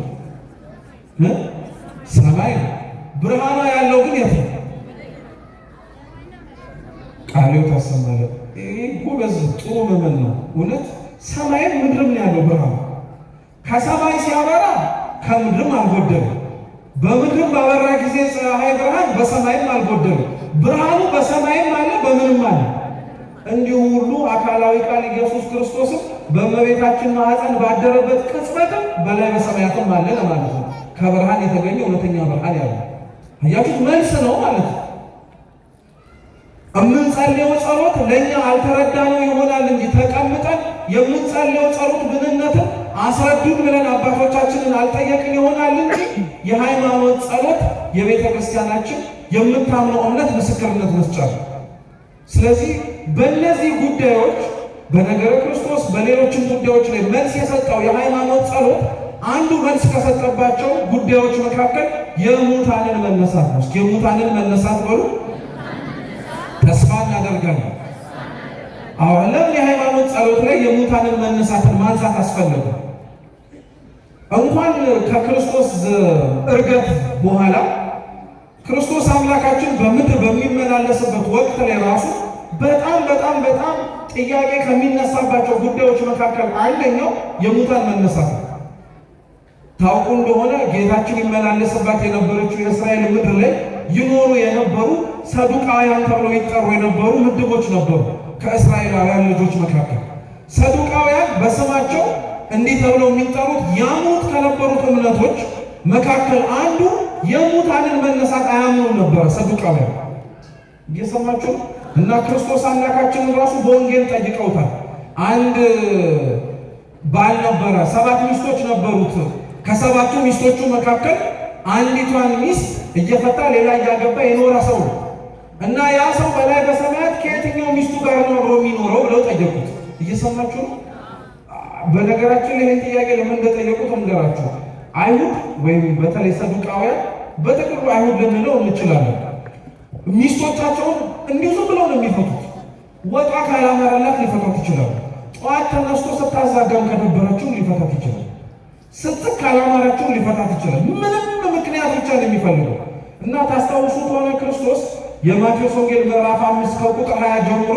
ሰማይ ነው። ብርሃኗ ያለው ግን የት ነው? ቃሌው ታሰማለ። ጎበዝ ጥሩ መመን ነው እውነት። ሰማይም ምድርም ነው ያለው ብርሃኑ። ከሰማይ ሲያበራ ከምድርም አልጎደለም። በምድርም ባበራ ጊዜ ፀሐይ ብርሃን በሰማይም አልጎደለም። ብርሃኑ በሰማይም አለ በምንም አለ። እንዲሁ ሁሉ አካላዊ ቃል ኢየሱስ ክርስቶስም በእመቤታችን ማኅፀን ባደረበት ቅጽበትም በላይ በሰማያትም አለ ለማለት ነው። ከብርሃን የተገኘ እውነተኛ ብርሃን ያለው አያችሁት? መልስ ነው ማለት ነው። የምንጸልየው ጸሎት ለእኛ አልተረዳነው ይሆናል እንጂ ተቀምጠን የምንጸልየው ጸሎት ምንነትን አስረዱን ብለን አባቶቻችንን አልጠየቅን ይሆናል እንጂ የሃይማኖት ጸሎት የቤተ ክርስቲያናችን የምታምነው እምነት ምስክርነት መስጫ ነው። ስለዚህ በእነዚህ ጉዳዮች በነገረ ክርስቶስ በሌሎችም ጉዳዮች ላይ መልስ የሰጠው የሃይማኖት ጸሎት አንዱ መልስ ከሰጠባቸው ጉዳዮች መካከል የሙታንን መነሳት ነው። የሙታንን መነሳት በሉ ተስፋ እናደርጋለን። አሁን ለምን የሃይማኖት ጸሎት ላይ የሙታንን መነሳትን ማንሳት አስፈለገ? እንኳን ከክርስቶስ እርገት በኋላ ክርስቶስ አምላካችን በምድር በሚመላለስበት ወቅት ላይ ራሱ በጣም ጥያቄ ከሚነሳባቸው ጉዳዮች መካከል አንደኛው የሙታን መነሳት ነው። ታውቁ እንደሆነ ጌታችን ይመላለስባት የነበረችው የእስራኤል ምድር ላይ ይኖሩ የነበሩ ሰዱቃውያን ተብለው ይጠሩ የነበሩ ምድቦች ነበሩ ከእስራኤላውያን ልጆች መካከል። ሰዱቃውያን በስማቸው እንዲህ ተብለው የሚጠሩት ያሙት ከነበሩት እምነቶች መካከል አንዱ የሙታንን መነሳት አያምኑም ነበረ ሰዱቃውያን። እየሰማችሁ እና ክርስቶስ አምላካችንን ራሱ በወንጌል ጠይቀውታል። አንድ ባል ነበረ፣ 7 ሚስቶች ነበሩት። ከ7ቱ ሚስቶቹ መካከል አንዲቷን ሚስት እየፈታ ሌላ እያገባ የኖረ ሰው ነው እና ያ ሰው በላይ በሰማያት ከየትኛው ሚስቱ ጋር ነው አብሮ የሚኖረው ብለው ጠየቁት። እየሰማችሁ ነው። በነገራችን ላይ ይህን ጥያቄ ለምን እንደጠየቁት እንገራችሁ። አይሁድ ወይም በተለይ ሰዱቃውያን በጥቅሉ አይሁድ ልንለው እንችላለን፣ ሚስቶቻቸውን እንዲሁ ብለው ነው የሚፈቱት። ወጣ ካላመረላት ሊፈታት ይችላል። ጠዋት ተነስቶ ስታዛጋም ከነበረችው ሊፈታት ይችላል። ስትክ ካላማራቸው ሊፈታት ይችላል። ምንም ምክንያት ብቻ ነው የሚፈልገው እና ታስታውሱ ከሆነ ክርስቶስ የማቴዎስ ወንጌል ምዕራፍ 5 ከቁጥር 20 ጀምሮ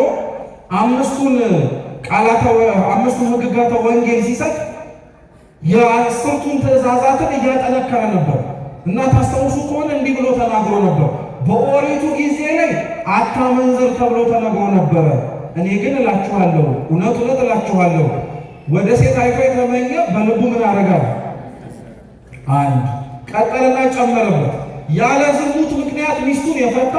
አምስቱን ሕግጋተ ወንጌል ሲሰጥ የ10ቱን ትእዛዛትን እያጠነከረ ነበር እና ታስታውሱ ከሆነ እንዲህ ብሎ ተናግሮ ነበር። በኦሪቱ ጊዜ ላይ አታመንዝር ተብሎ ተነግሮ ነበረ። እኔ ግን እላችኋለሁ፣ እውነት እውነት እላችኋለሁ፣ ወደ ሴት አይቶ የተመኘ በልቡ ምን ያደርጋል? አንድ ቀጠለና ጨመረበት፣ ያለ ዝሙት ምክንያት ሚስቱን የፈታ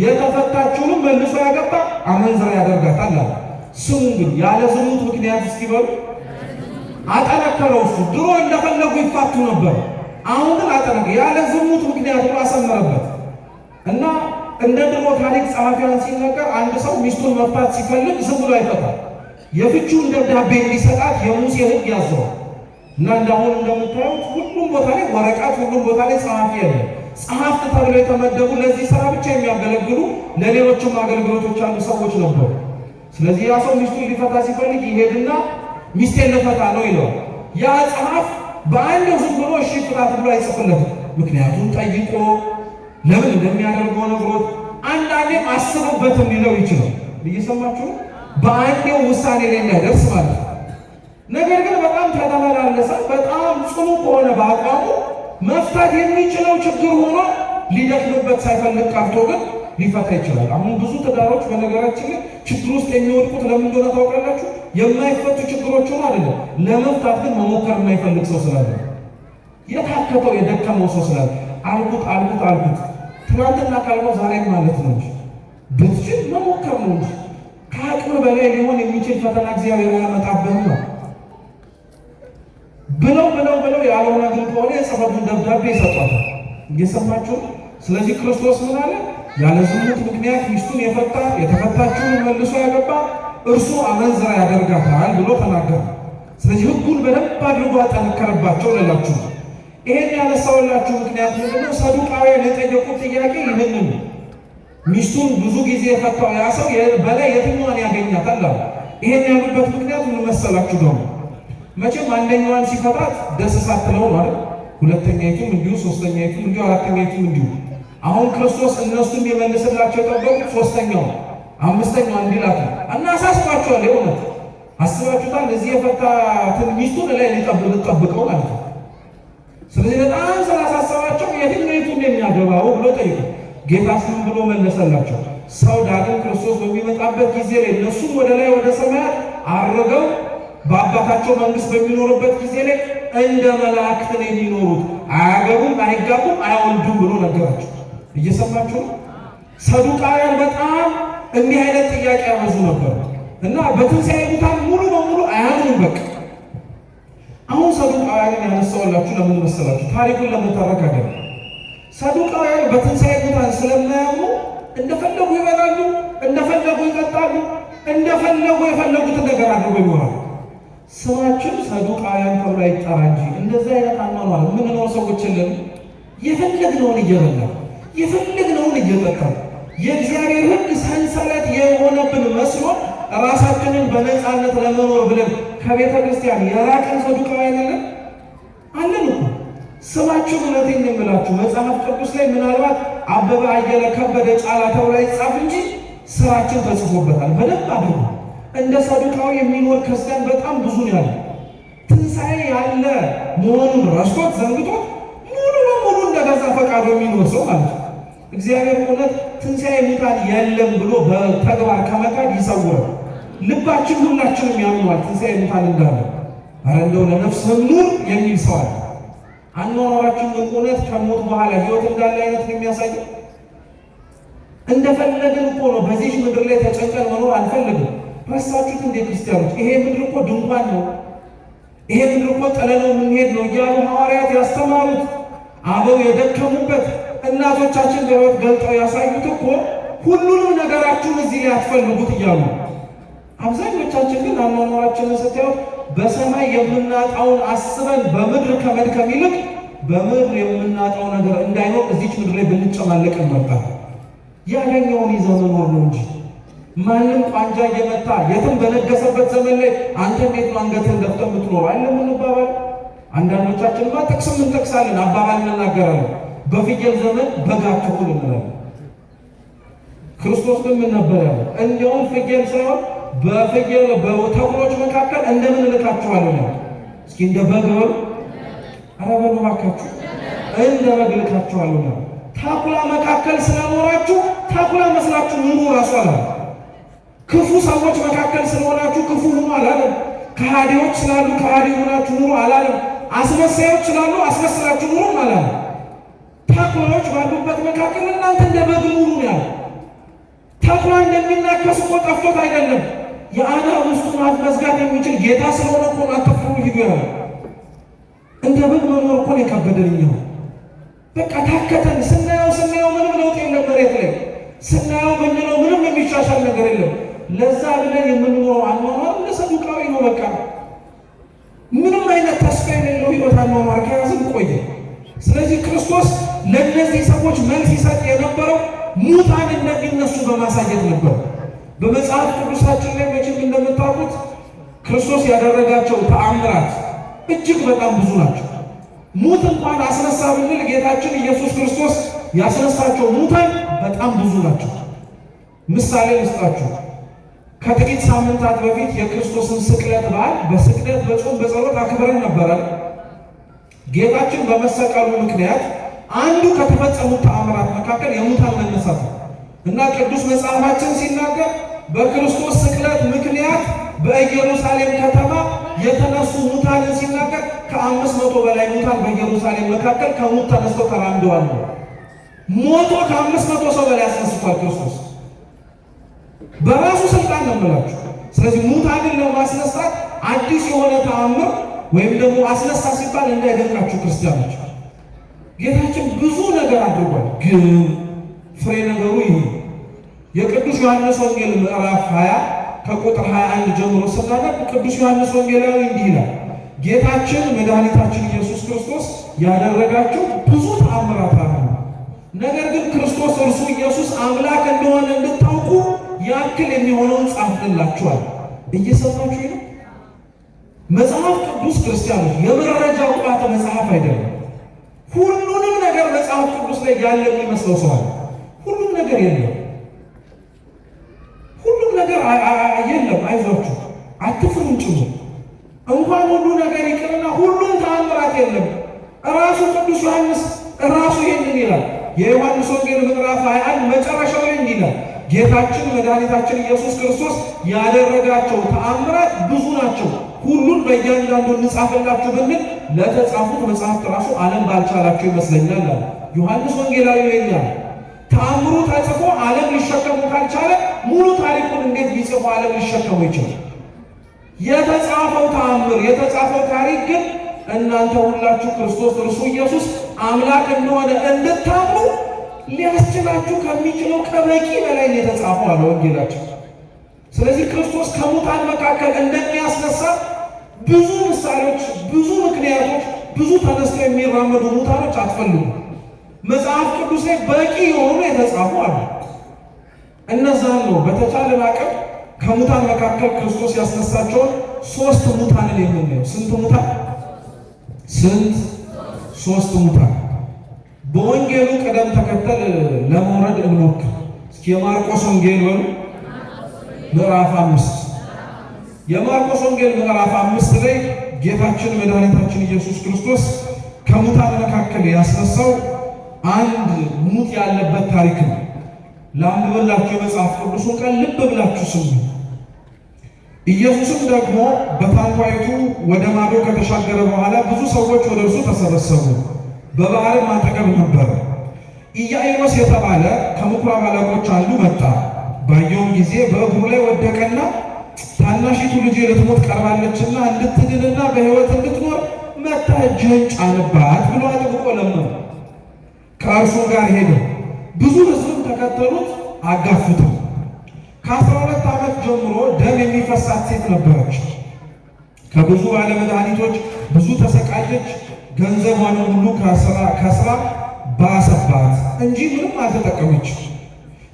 የተፈታችውንም መልሶ ያገባ አመንዝራ ያደርጋታል አለ። ስሙ ግን ያለ ዝሙት ምክንያት እስኪበሉ አጠነከረው። እሱ ድሮ እንደፈለጉ ይፋቱ ነበር፣ አሁን ግን አጠነከ። ያለ ዝሙት ምክንያት ብሎ አሰመረበት እና እንደ ድሮ ታሪክ ጸሐፊያን ሲነገር አንድ ሰው ሚስቱን መፍታት ሲፈልግ ዝም ብሎ አይፈታም። የፍቹን ደብዳቤ እንዲሰጣት የሙሴ ሕግ ያዘዋል እና እንዳሁን እንደምታዩት ሁሉም ቦታ ላይ ወረቀት፣ ሁሉም ቦታ ላይ ጸሐፊ የለም። ጸሐፍት ተብለው የተመደቡ ለዚህ ስራ ብቻ የሚያገለግሉ ለሌሎችም አገልግሎቶች ያሉ ሰዎች ነበሩ። ስለዚህ ያ ሰው ሚስቱን ሊፈታ ሲፈልግ ይሄድና ሚስቴን ልፈታ ነው ይለዋል። ያ ጸሐፍ በአንድ ዝም ብሎ እሺ ፍታት ብሎ አይጽፍለትም። ምክንያቱም ጠይቆ ለምን እንደሚያደርገው ነግሮት አንዳንዴም አስቡበትም ሊለው ይችላል። እየሰማችሁ በአንዴው ውሳኔ ላይ እንዳይደርስ ማለት ነው። ነገር ግን በጣም ተመላለሰ። በጣም ጽኑ ከሆነ በአቋሙ መፍታት የሚችለው ችግር ሆኖ ሊደክምበት ሳይፈልግ ቀርቶ ግን ሊፈታ ይችላል። አሁን ብዙ ትዳሮች በነገራችን ላይ ችግር ውስጥ የሚወድቁት ለምን እንደሆነ ታውቃላችሁ? የማይፈቱ ችግሮች ሆኖ አይደለም፣ ለመፍታት ግን መሞከር የማይፈልግ ሰው ስላለ፣ የታከተው የደከመው ሰው ስላለ አልኩት ትናንትና ካልነው ዛሬም ማለት ነው እንጂ ብትችል መሞከር ነው እንጂ ከአቅም በላይ ሊሆን የሚችል ፈተና እግዚአብሔር ያመጣብህ ነው ብለው ያልሆነ ግን ከሆነ የጽሕፈቱን ደብዳቤ ይሰጧታል። እየሰማችሁ። ስለዚህ ክርስቶስ ምን አለ? ያለ ዝሙት ምክንያት ሚስቱን የፈታ የተፈታችውን መልሶ ያገባ እርሱ አመንዝራ ያደርጋታል ብሎ ተናገረ። ስለዚህ ሕጉን በደንብ አድርጎ አጠነከረባቸው ልላችሁ። ይሄን ያነሳውላችሁ ምክንያት ምንድነው? ሰዱቃውያን የጠየቁት ጥያቄ ይህንን ሚስቱን ብዙ ጊዜ የፈታው ያ ሰው በላይ የትኛዋን ያገኛታል አሉ። ይሄን ያሉበት ምክንያት ምን መሰላችሁ? ደግሞ መቼም አንደኛዋን ሲፈታት ደስ ሳትለው ማለት ሁለተኛይቱም እንዲሁ፣ ሶስተኛይቱም እንዲሁ፣ አራተኛይቱም እንዲሁ። አሁን ክርስቶስ እነሱም የመልስላቸው የጠበቁት ሶስተኛው አምስተኛው እንዲላት እና አሳስባቸዋል። የእውነት አስባችሁታል? እዚህ የፈታትን ሚስቱን ላይ ልጠብቀው ማለት ነው። ስለዚህ በጣም ስላሳሰባቸው የትኛይቱን የሚያገባው ብሎ ጠይቁ። ጌታ ስም ብሎ መለሰላቸው። ሰው ዳግም ክርስቶስ በሚመጣበት ጊዜ ላይ እነሱም ወደ ላይ ወደ ሰማያት አርገው በአባታቸው መንግስት በሚኖሩበት ጊዜ ላይ እንደ መላእክት ነው የሚኖሩት፣ አያገቡም፣ አይጋቡም፣ አይወልዱም ብሎ ነገራቸው። እየሰማችሁ ነው። ሰዱቃውያን በጣም እንዲህ አይነት ጥያቄ ያመዙ ነበር እና በትንሣኤ ሙታን ሙሉ በሙሉ አያምኑም። በቃ አሁን ሰዱቃውያንን ያነሳውላችሁ ለምን መሰላችሁ? ታሪኩን ለመተረክ አይደለም። ሰዱቃውያን በትንሣኤ ሙታን ስለማያምኑ እንደፈለጉ ይበላሉ፣ እንደፈለጉ ይጠጣሉ፣ እንደፈለጉ የፈለጉትን ነገር አድርገው ይኖራሉ። ስማችን ሰዱቃውያን ተብሎ አይጠራ እንጂ እንደዚህ አይነት አኗኗር የምንኖር ሰዎች የለን። የፈለግነውን እየበላን የፈለግነውን እየጠጣን የእግዚአብሔር ሕግ ሰንሰለት የሆነብን መስሎ ራሳችንን በነፃነት ለመኖር ብለን ከቤተ ክርስቲያን የራቅን ሰዱቃውያን አለን እኮ። ስማችሁ እውነቴን የምላችሁ መጽሐፍ ቅዱስ ላይ ምናልባት አበበ አየለ ከበደ ጫላ ተብሎ አይጻፍ እንጂ ስራችን ተጽፎበታል በደንብ አድርጎ። እንደ ሰዱቃዊ የሚኖር ክርስቲያን በጣም ብዙ ነው ያለ። ትንሣኤ ያለ መሆኑን ረስቶት ዘንግቶት ሙሉ በሙሉ እንደገዛ ፈቃዱ የሚኖር ሰው ማለት ነው። እግዚአብሔር እውነት ትንሣኤ ሙታን የለም ብሎ በተግባር ከመካድ ይሰውራል። ልባችን ሁላችንም ያምኗል ትንሣኤ ሙታን እንዳለ። ኧረ እንደው ለነፍስህም ኑር የሚል ሰው አለ። አኗኗራችን ግን እውነት ከሞት በኋላ ሕይወት እንዳለ አይነት ነው የሚያሳየው። እንደፈለግን እኮ ነው በዚህ ምድር ላይ ተጨንቀን መኖር አንፈልግም። ረሳችሁት እንዴ ክርስቲያኖች? ይሄ ምድር እኮ ድንኳን ነው፣ ይሄ ምድር እኮ ጥለነው የምንሄድ ነው እያሉ ሐዋርያት ያስተማሩት፣ አበው የደከሙበት፣ እናቶቻችን በሕይወት ገልጠው ያሳዩት እኮ ሁሉንም ነገራችሁን እዚህ ላይ አትፈልጉት እያሉ። አብዛኞቻችን ግን አኗኗራችንን ስታዩት በሰማይ የምናጣውን አስበን በምድር ከመድከም ይልቅ በምድር የምናጣው ነገር እንዳይኖር እዚች ምድር ላይ ብንጨማለቅ እንመርጣለን። ያገኘውን ይዘው መኖር ነው እንጂ ማንም ቋንጃ እየመታ የትም በነገሰበት ዘመን ላይ አንተ እንዴት ነው አንገትህን ደፍተህ የምትኖረው አይደል የምንባባል። አንዳንዶቻችንማ ጥቅስም እንጠቅሳለን፣ አባባል እንናገራለን። በፍየል ዘመን በግ አትሁን እንላለን። ክርስቶስ ግን ምን ነበር ያለው? እንዲያውም ፍየል ሳይሆን በፍየል በተኩሎች መካከል እንደምን እልካችኋለሁ ነው። እስኪ እንደ በግ በሉ። ኧረ በሉ እባካችሁ፣ እንደ በግ እልካችኋለሁ ነው። ተኩላ መካከል ስለኖራችሁ ተኩላ መስላችሁ ኑሩ ራሱ አላለም። ክፉ ሰዎች መካከል ስለሆናችሁ ክፉ ሁኑ አላለም። ከሃዲዎች ስላሉ ከሃዲ ሆናችሁ ኑሩ አላለም። አስመሳዮች ስላሉ አስመስላችሁ ኑሩ አላለም። ተኩላዎች ባሉበት መካከል እናንተ እንደ በግ ኑሩ ነው ያለው። ተኩላ እንደሚናከስ እኮ ጠፍቶት አይደለም። የአናብስቱን አፍ መዝጋት የሚችል ጌታ ስለሆነ እኮ አትፍሩ ሂዱ ያለው። እንደ በግ መኖር እኮ ነው የከበደን። በቃ ታከተን። ስናየው ምንም ለውጥ የለም መሬት ላይ ስናየው ብንለው ምንም የሚሻሻል ነገር የለም። ለዛ ብለን የምንኖረው አኗኗር እንደ ሰዱቃዊ ነው። በቃ ምንም አይነት ተስፋ የሌለው ሕይወት አኗኗር ከያዝን ቆየ። ስለዚህ ክርስቶስ ለእነዚህ ሰዎች መልስ ይሰጥ የነበረው ሙታን እንደሚነሱ በማሳየት ነበር። በመጽሐፍ ቅዱሳችን ላይ መቼም እንደምታውቁት ክርስቶስ ያደረጋቸው ተአምራት እጅግ በጣም ብዙ ናቸው። ሙት እንኳን አስነሳ ብንል ጌታችን ኢየሱስ ክርስቶስ ያስነሳቸው ሙታን በጣም ብዙ ናቸው። ምሳሌ ልስጣችሁ። ከጥቂት ሳምንታት በፊት የክርስቶስን ስቅለት በዓል በስግደት በጾም በጸሎት አክብረን ነበረ። ጌታችን በመሰቀሉ ምክንያት አንዱ ከተፈጸሙት ተአምራት መካከል የሙታን መነሳት ነው እና ቅዱስ መጽሐፋችን ሲናገር በክርስቶስ ስቅለት ምክንያት በኢየሩሳሌም ከተማ የተነሱ ሙታንን ሲናገር ከ500 በላይ ሙታን በኢየሩሳሌም መካከል ከሙት ተነስተው ተራምደዋል። ሞቶ ከ500 ሰው በላይ አስነስቷል ክርስቶስ በራሱ ስልጣን ነው የምላችሁ። ስለዚህ ሙታንን ለማስነሳት አዲስ የሆነ ተአምር ወይም ደግሞ አስነሳ ሲባል እንዳይደንቃችሁ ክርስቲያኖች፣ ጌታችን ብዙ ነገር አድርጓል። ግን ፍሬ ነገሩ ይሄ የቅዱስ ዮሐንስ ወንጌል ምዕራፍ 20 ከቁጥር 21 ጀምሮ ስናነብ ቅዱስ ዮሐንስ ወንጌላዊ እንዲህ ይላል። ጌታችን መድኃኒታችን ኢየሱስ ክርስቶስ ያደረጋቸው ብዙ ተአምራት አሉ። ነገር ግን ክርስቶስ እርሱ ኢየሱስ አምላክ እንደሆነ እንድታውቁ ያክል የሚሆነውን ጻፍንላችኋል። እየሰማችሁ ነው። መጽሐፍ ቅዱስ ክርስቲያኖች የመረጃ ቋት መጽሐፍ አይደለም። ሁሉንም ነገር መጽሐፍ ቅዱስ ላይ ያለ የሚመስለው ሰው አለ። ሁሉም ነገር የለም። ሁሉም ነገር የለም። አይዟችሁ፣ አትፍሩ ጭሙ። እንኳን ሁሉ ነገር ይቅርና ሁሉም ተአምራት የለም። ራሱ ቅዱስ ዮሐንስ ራሱ ይህንን ይላል። የዮሐንስ ወንጌል ምዕራፍ 21 መጨረሻው ላይ ይላል ጌታችን መድኃኒታችን ኢየሱስ ክርስቶስ ያደረጋቸው ተአምራት ብዙ ናቸው። ሁሉን በእያንዳንዱ እንጻፍላችሁ ብንል ለተጻፉት መጽሐፍት ራሱ ዓለም ባልቻላቸው ይመስለኛል አለ ዮሐንስ ወንጌላዊ ይለኛል። ተአምሩ ተጽፎ ዓለም ሊሸከሙ ካልቻለ ሙሉ ታሪኩን እንዴት ቢጽፉ ዓለም ሊሸከሙ ይችላል? የተጻፈው ተአምር የተጻፈው ታሪክ ግን እናንተ ሁላችሁ ክርስቶስ እርሱ ኢየሱስ አምላክ እንደሆነ እንድታምኑ ሊያስችላችሁ ከሚችለው ከበቂ በላይ የተጻፈው አለ ወንጌላችን። ስለዚህ ክርስቶስ ከሙታን መካከል እንደሚያስነሳ ብዙ ምሳሌዎች፣ ብዙ ምክንያቶች፣ ብዙ ተነስተው የሚራመዱ ሙታኖች አትፈልጉ። መጽሐፍ ቅዱስ ላይ በቂ የሆኑ የተጻፉ አሉ። እነዛን ነው በተቻለን አቅም ከሙታን መካከል ክርስቶስ ያስነሳቸውን 3 ሙታንን የምናየው። ስንት ሙታን? ሶስት ሙታን። በወንጌሉ ቅደም ተከተል ለመውረድ እንሞክር። እስኪ የማርቆስ ወንጌል በሉ ምዕራፍ 5 የማርቆስ ወንጌል ምዕራፍ 5 ላይ ጌታችን መድኃኒታችን ኢየሱስ ክርስቶስ ከሙታን መካከል ያስነሳው አንድ ሙት ያለበት ታሪክ ነው። ላንብብላችሁ የመጽሐፍ ቅዱሱን ቃል ልብ ብላችሁ ስሙ። ኢየሱስም ደግሞ በታንኳይቱ ወደ ማዶ ከተሻገረ በኋላ ብዙ ሰዎች ወደ እርሱ ተሰበሰቡ። በባህርም አጠገብ ነበረ። ኢያኢሮስ የተባለ ከምኵራብ አለቆች አንዱ መጣ። ባየውም ጊዜ በእግሩ ላይ ወደቀና ታናሺቱ ልጄ ልትሞት ቀርባለችና እንድትድንና በሕይወት እንድትኖር መጥተህ እጅህን ጫንባት ብሎ አጥብቆ ለመነው። ከእርሱ ጋር ሄደ። ብዙ ሕዝብም ተከተሉት፣ አጋፉትም። ከ12 ዓመት ጀምሮ ደም የሚፈሳት ሴት ነበረች። ከብዙ ባለመድኃኒቶች ብዙ ተሰቃየች። ገንዘቧን ሁሉ ከስራ ባሰባት እንጂ ምንም አልተጠቀመች።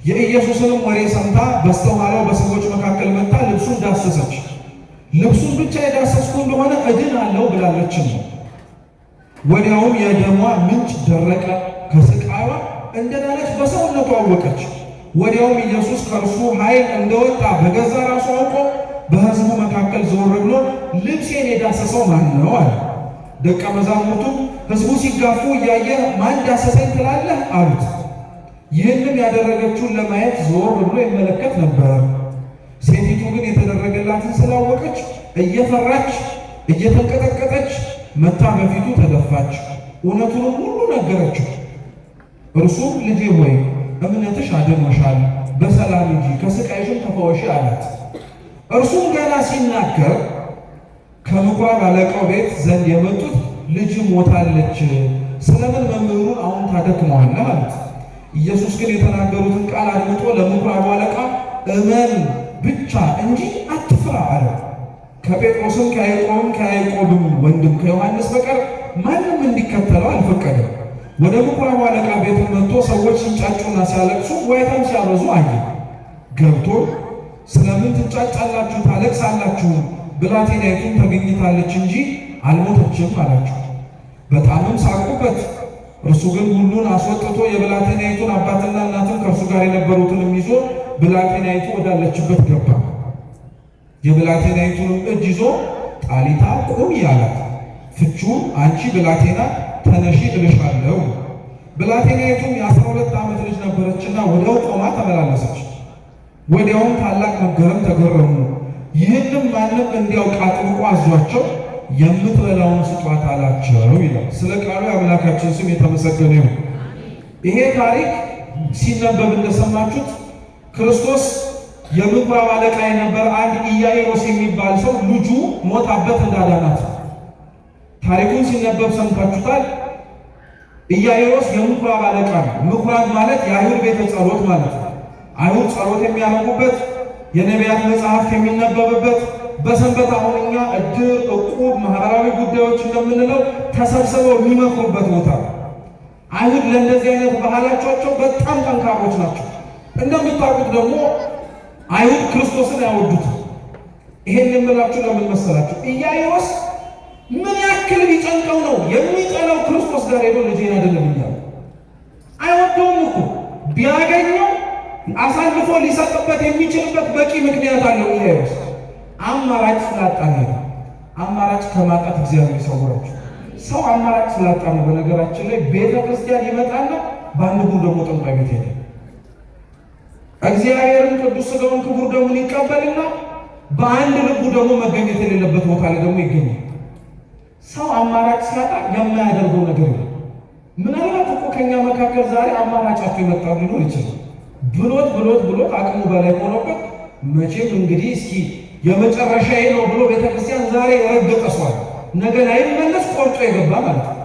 የኢየሱስንም ወሬ ሰምታ በስተኋላው በሰዎች መካከል መጥታ ልብሱን ዳሰሰች። ልብሱን ብቻ የዳሰስኩ እንደሆነ እድናለሁ ብላለችን። ወዲያውም የደሟ ምንጭ ደረቀ። ከስቃይዋ እንደዳነች በሰውነቷ አወቀች። ወዲያውም ኢየሱስ ከእርሱ ኃይል እንደወጣ በገዛ ራሱ አውቆ በሕዝቡ መካከል ዘወር ብሎ ልብሴን የዳሰሰው ማን ነው አለ። ደቀ መዛሙርቱም ሕዝቡ ሲጋፉ እያየ ማን ዳሰሰኝ ትላለህ አሉት። ይህንም ያደረገችውን ለማየት ዘወር ብሎ ይመለከት ነበር። ሴቲቱ ግን የተደረገላትን ስላወቀች እየፈራች እየተንቀጠቀጠች መታ በፊቱ ተደፋች። እውነቱንም ሁሉ ነገረችው። እርሱም ልጄ ሆይ እምነትሽ አድኖሻል፣ በሰላም ሂጂ፣ ከስቃይሽም ተፈወሺ አላት። እርሱም ገና ሲናገር ከምኵራብ አለቃው ቤት ዘንድ የመጡት ልጅ ሞታለች፣ ስለምን መምህሩን አሁን ታደክመዋለህ አሉት። ኢየሱስ ግን የተናገሩትን ቃል አድምጦ ለምኵራቡ አለቃ እመን ብቻ እንጂ አትፍራ አለ። ከጴጥሮስም ከያዕቆብም ወንድም ከዮሐንስ በቀር ማንም እንዲከተለው አልፈቀደም። ወደ ምኵራቡ አለቃ ቤት መጥቶ ሰዎች ሲንጫጩና ሲያለቅሱ ዋይታም ሲያበዙ አየ። ገብቶ ስለምን ትንጫጫላችሁ ታለቅሳላችሁ? ብላቴናይቱም ተገኝታለች እንጂ አልሞተችም አላቸው። በጣምም ሳቁበት። እርሱ ግን ሁሉን አስወጥቶ የብላቴናይቱን አባትና እናትን ከእርሱ ጋር የነበሩትንም ይዞ ብላቴናይቱ ወዳለችበት ገባ። የብላቴናይቱንም እጅ ይዞ ጣሊታ ቁሚ አላት። ፍቹም አንቺ ብላቴና ተነሺ እልሻለሁ። ብላቴናይቱም የ12 ዓመት ልጅ ነበረችና ወዲያው ቆማ ተመላለሰች። ወዲያውም ታላቅ መገረም ተገረሙ። ይህንም ማንም እንዲያውቅ አጥብቆ አዟቸው የምትበላውን ስጧት አላቸው ይላል። ስለ ቃሉ የአምላካችን ስም የተመሰገነ ይሁን። ይሄ ታሪክ ሲነበብ እንደሰማችሁት ክርስቶስ የምኵራብ አለቃ የነበረ አንድ ኢያኢሮስ የሚባል ሰው ልጁ ሞታበት እንዳዳናት ታሪኩን ሲነበብ ሰምታችሁታል። ኢያኢሮስ የምኵራብ አለቃ ነው። ምኵራብ ማለት የአይሁድ ቤተ ጸሎት ማለት ነው። አይሁድ ጸሎት የሚያደርጉበት፣ የነቢያት መጽሐፍት የሚነበብበት፣ በሰንበት አሁን እኛ እድር፣ እቁብ፣ ማህበራዊ ጉዳዮች እንደምንለው ተሰብስበው የሚመክሩበት ቦታ ነው። አይሁድ ለእንደዚህ አይነት ባህላቸው በጣም ጠንካሮች ናቸው። እንደምታውቁት ደግሞ አይሁድ ክርስቶስን አያወዱትም። ይሄን የምላችሁ ለምን መሰላችሁ? ኢያኢሮስ ምን ያክል ቢጨንቀው ነው የሚጠላው ክርስቶስ ጋር ሄዶ ልጄን አይደለም እያለ አይወደውም እኮ። ቢያገኘው አሳልፎ ሊሰጥበት የሚችልበት በቂ ምክንያት አለው። ኢያኢሮስ አማራጭ ስላጣ ነው። አማራጭ ከማጣት እግዚአብሔር ይሰውራችሁ። ሰው አማራጭ ስላጣ ነው። በነገራችን ላይ ቤተ ክርስቲያን ይመጣና በአንድ ጉር ደግሞ ጠንቋይ ቤት ሄደ። እግዚአብሔርን ቅዱስ ሥጋውን ክቡር ደሙን ይቀበልና በአንድ ልቡ ደግሞ መገኘት የሌለበት ቦታ ላይ ደግሞ ይገኛል። ሰው አማራጭ ሲያጣ የማያደርገው ነገር የለም። ምናልባት እኮ ከኛ መካከል ዛሬ አማራጫቸው የመጣው ሊኖር ይችላል። ብሎት አቅሙ በላይ ሆኖበት መቼም እንግዲህ እስኪ የመጨረሻዬ ነው ብሎ ቤተክርስቲያን ዛሬ የረገጠ ሰው ነገ ላይመለስ ቆርጦ የገባ ማለት ነው።